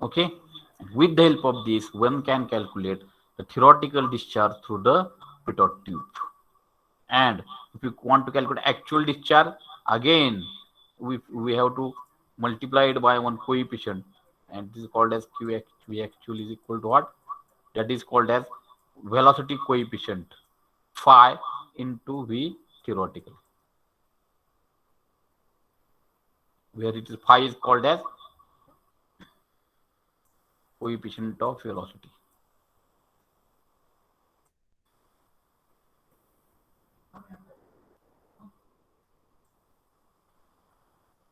Okay, with the help of this, one can calculate the theoretical discharge through the pitot tube. And if you want to calculate actual discharge, again we have to multiply it by one coefficient, and this is called as Q actual is equal to what? That is called as velocity coefficient phi into V theoretical, where it is phi is called as coefficient of velocity.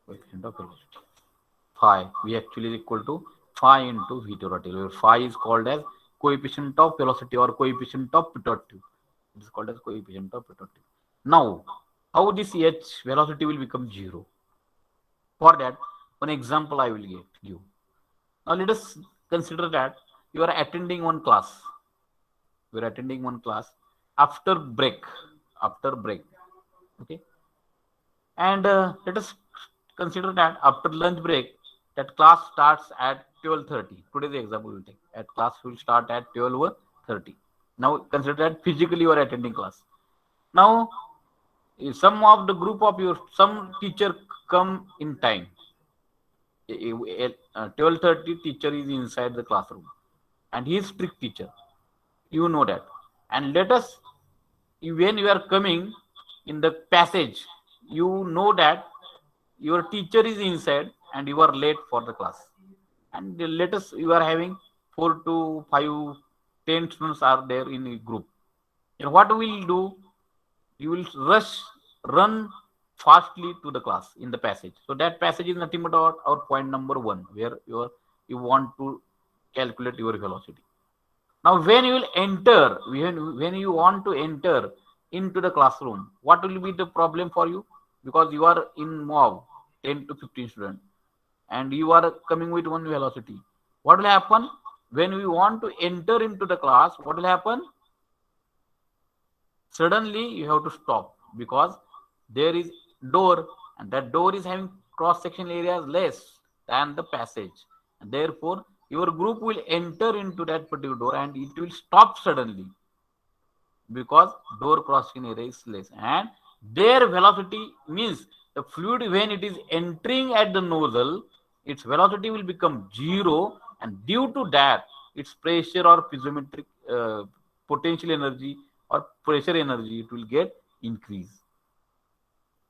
Coefficient of velocity. Phi V actually is equal to phi into V theoretical, where phi is called as coefficient of velocity or coefficient of pitot tube. It is called as coefficient of pitot tube. Now, how this H velocity will become zero? For that, one example I will give you. Now, let us consider that you are attending one class. You are attending one class after break. Okay. And let us consider that after lunch break, that class starts at 12:30. Today's example will take. At class will start at 12:30. Now consider that physically you are attending class. Now, some of the group of your some teacher come in time. 12:30 teacher is inside the classroom, and he is strict teacher. You know that. And let us, when you are coming in the passage, you know that your teacher is inside and you are late for the class. And let us, you are having 4 to 5, 10 students are there in a group. And what we will do, you will run fastly to the class in the passage. So that passage is nothing but our point number 1, where you want to calculate your velocity. Now, when you will enter, when you want to enter into the classroom, what will be the problem for you? Because you are in mob, 10 to 15 students, and you are coming with one velocity. What will happen? When we want to enter into the class, what will happen? Suddenly, you have to stop because there is door, and that door is having cross-section areas less than the passage. And therefore, your group will enter into that particular door and it will stop suddenly because door crossing area is less, and their velocity means the fluid, when it is entering at the nozzle, its velocity will become zero, and due to that its pressure or piezometric potential energy or pressure energy, it will get increase.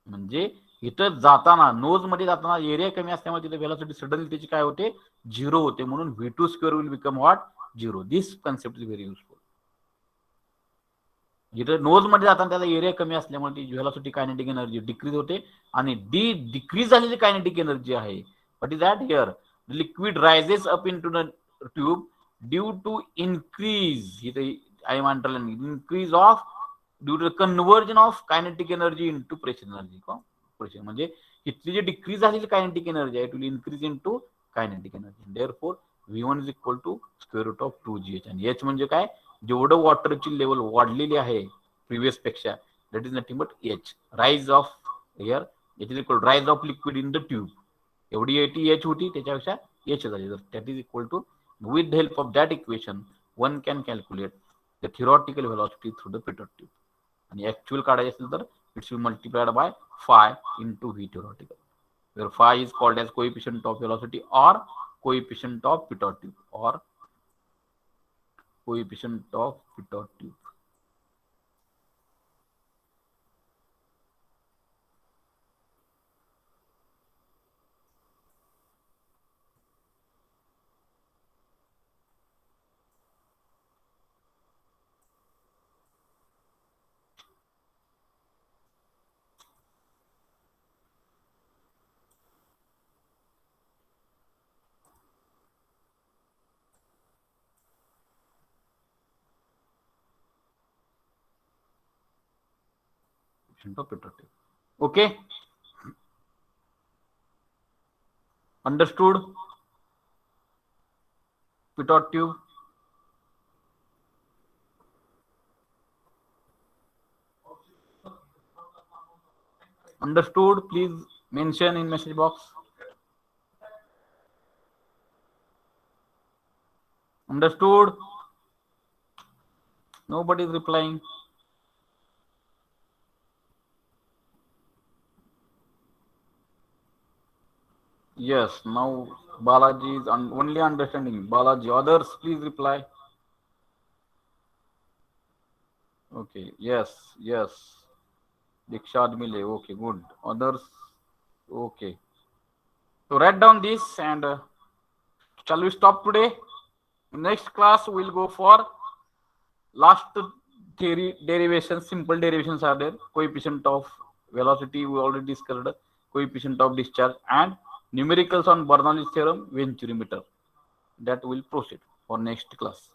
म्हणजे इथं जाताना knows मध्ये जाताना area कमी असल्यामुळे तिथे velocity suddenly त्याची काय होते? झिरो होते. म्हणून V2 square will become what? Zero. This concept is very useful. जिथे नोज मध्ये जाताना त्याचा एरिया कमी असल्यामुळे ती व्हेलॉसिटी कायनेटिक एनर्जी डिक्रीज होते, आणि डिक्रीज झालेली कायनेटिक एनर्जी आहे, what is that? Here liquid rises up into the tube due to increase, इथे I am underlining, increase of due to conversion of kinetic energy into pressure energy. Pressure म्हणजे इथली जी decrease झालेली kinetic energy आहे, it will increase into kinetic energy. Therefore V1 is equal to square root of 2gh. आणि H म्हणजे काय? जेवढं वॉटरची level वाढलेली आहे प्रिव्हियस पेक्षा, that is nothing but H. Rise of here H is equal rise of liquid in the tube. एवढी H होती, त्याच्यापेक्षा H झाली. That is equal to, with the help of that equation one can calculate the theoretical velocity through the pitot tube. आणि actual काढायचे असेल तर it's will multiplied by phi into V theoretical, where phi is called as coefficient of velocity or coefficient of pitot tube, or coefficient of pitot tube. absent of Petro tube. Okay. Understood? Pitot tube. Understood? Please mention in message box. Understood? Nobody is replying. Yes, now Balaji is only understanding. Balaji, others please reply. Okay, yes, yes. Dikshad Mile, okay, good. Others, okay. So write down this and shall we stop today? Next class we'll go for last theory derivations, simple derivations are there. Coefficient of velocity we already discussed, coefficient of discharge and numericals on Bernoulli's theorem, Venturi meter. That will proceed for next class.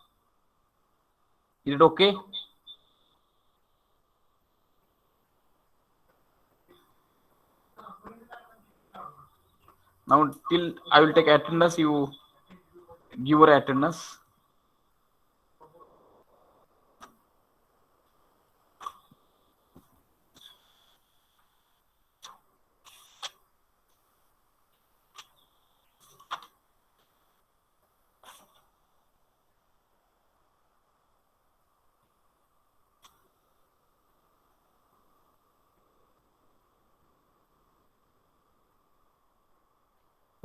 Is it okay? Now till I will take attendance, you give your attendance.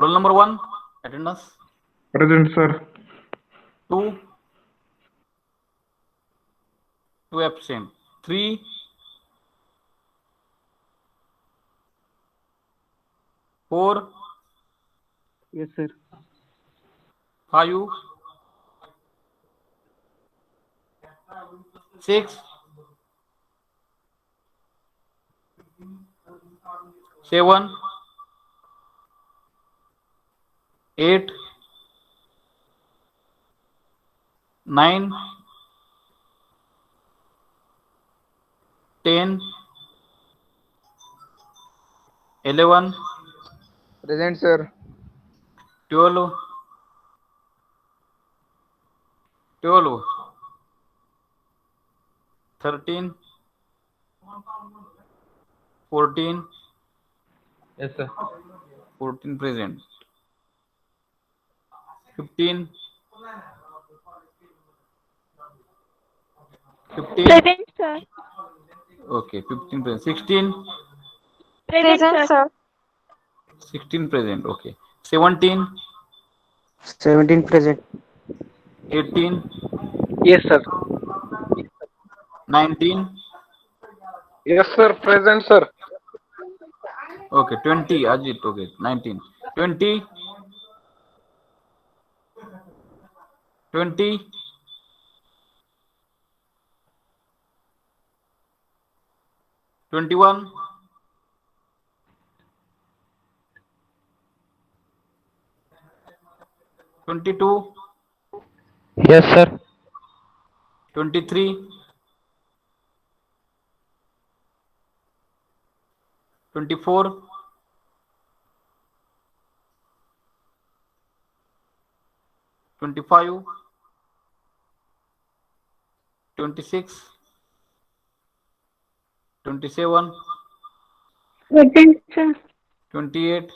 Roll number 1, attendance. Present, sir. 2 absent. 3 4 Yes, sir. 5 6 7 8 9 10 11 Present, sir. 12 13 14 Yes, sir. 14 present. 15 Present, sir. okay, 15 present. 16 Present, sir. 16 present, okay. 17 17 present. 18 Yes, sir. 19 Yes, sir. Present, sir. okay. 20 Ajit, okay. 19 20 20 21 22 Yes, sir. 23 24 25 26 27 Present, sir. 28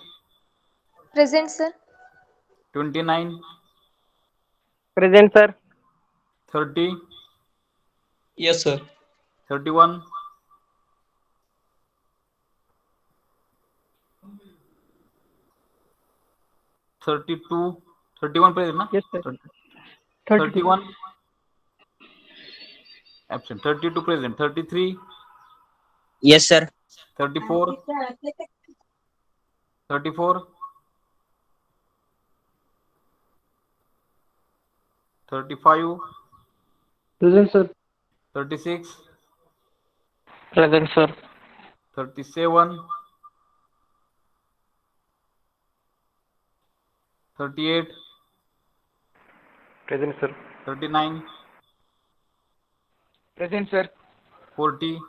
Present, sir. 29 Present, sir. 30 Yes, sir. 31 32 31 present na? Yes, sir. 32. 31 absent. 32 present. 33 Yes, sir. 34 34 35 Present, sir. 36 Present, sir. 37 38 Present, sir. 39 Present, sir. 40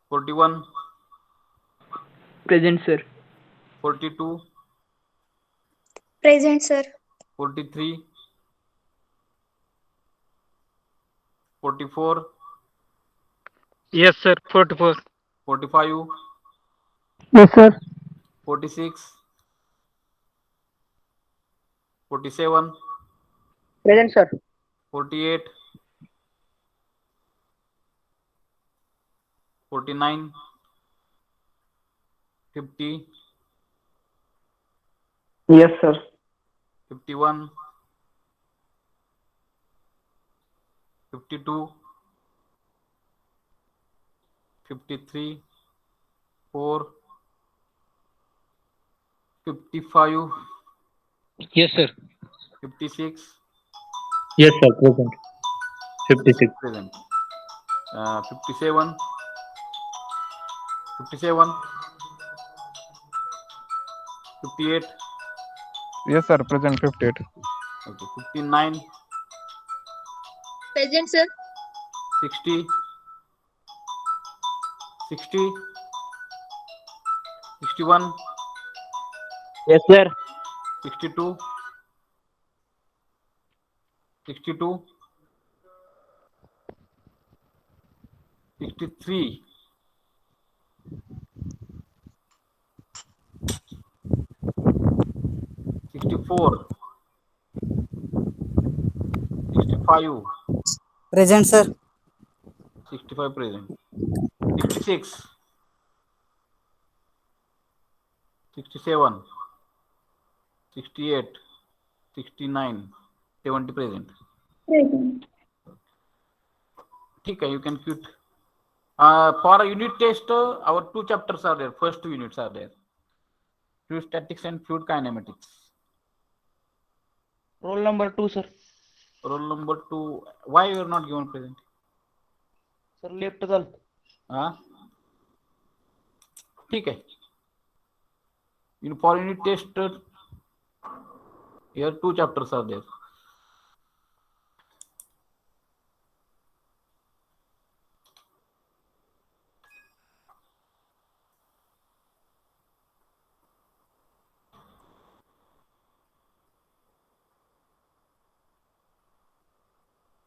41, Present, sir. 42, Present, sir. 43, 44, Yes, sir. 44. 45, Yes, sir. 46, 47, Present, sir. 48, 49, 50, Yes, sir. 51, 52, 53, 4, 55, Yes, sir. 56, Yes, sir. Present. 56. present. 57, 57, 58, Yes, sir. Present 58. okay, 59, Present, sir. 60, 60, 61, Yes, sir. 62, 62, 63, 64, 65, Present, sir. 65 present, 66, 67, 68, 69, 70 present. Present. ठीक है, you can quit. For a unit test, our 2 chapters are there. First 2 units are there. Fluid statics and fluid kinematics. Roll number 2, sir. Roll number 2. Why you are not given present? Sir, left the. हाँ, ठीक है. For unit test, here 2 chapters are there.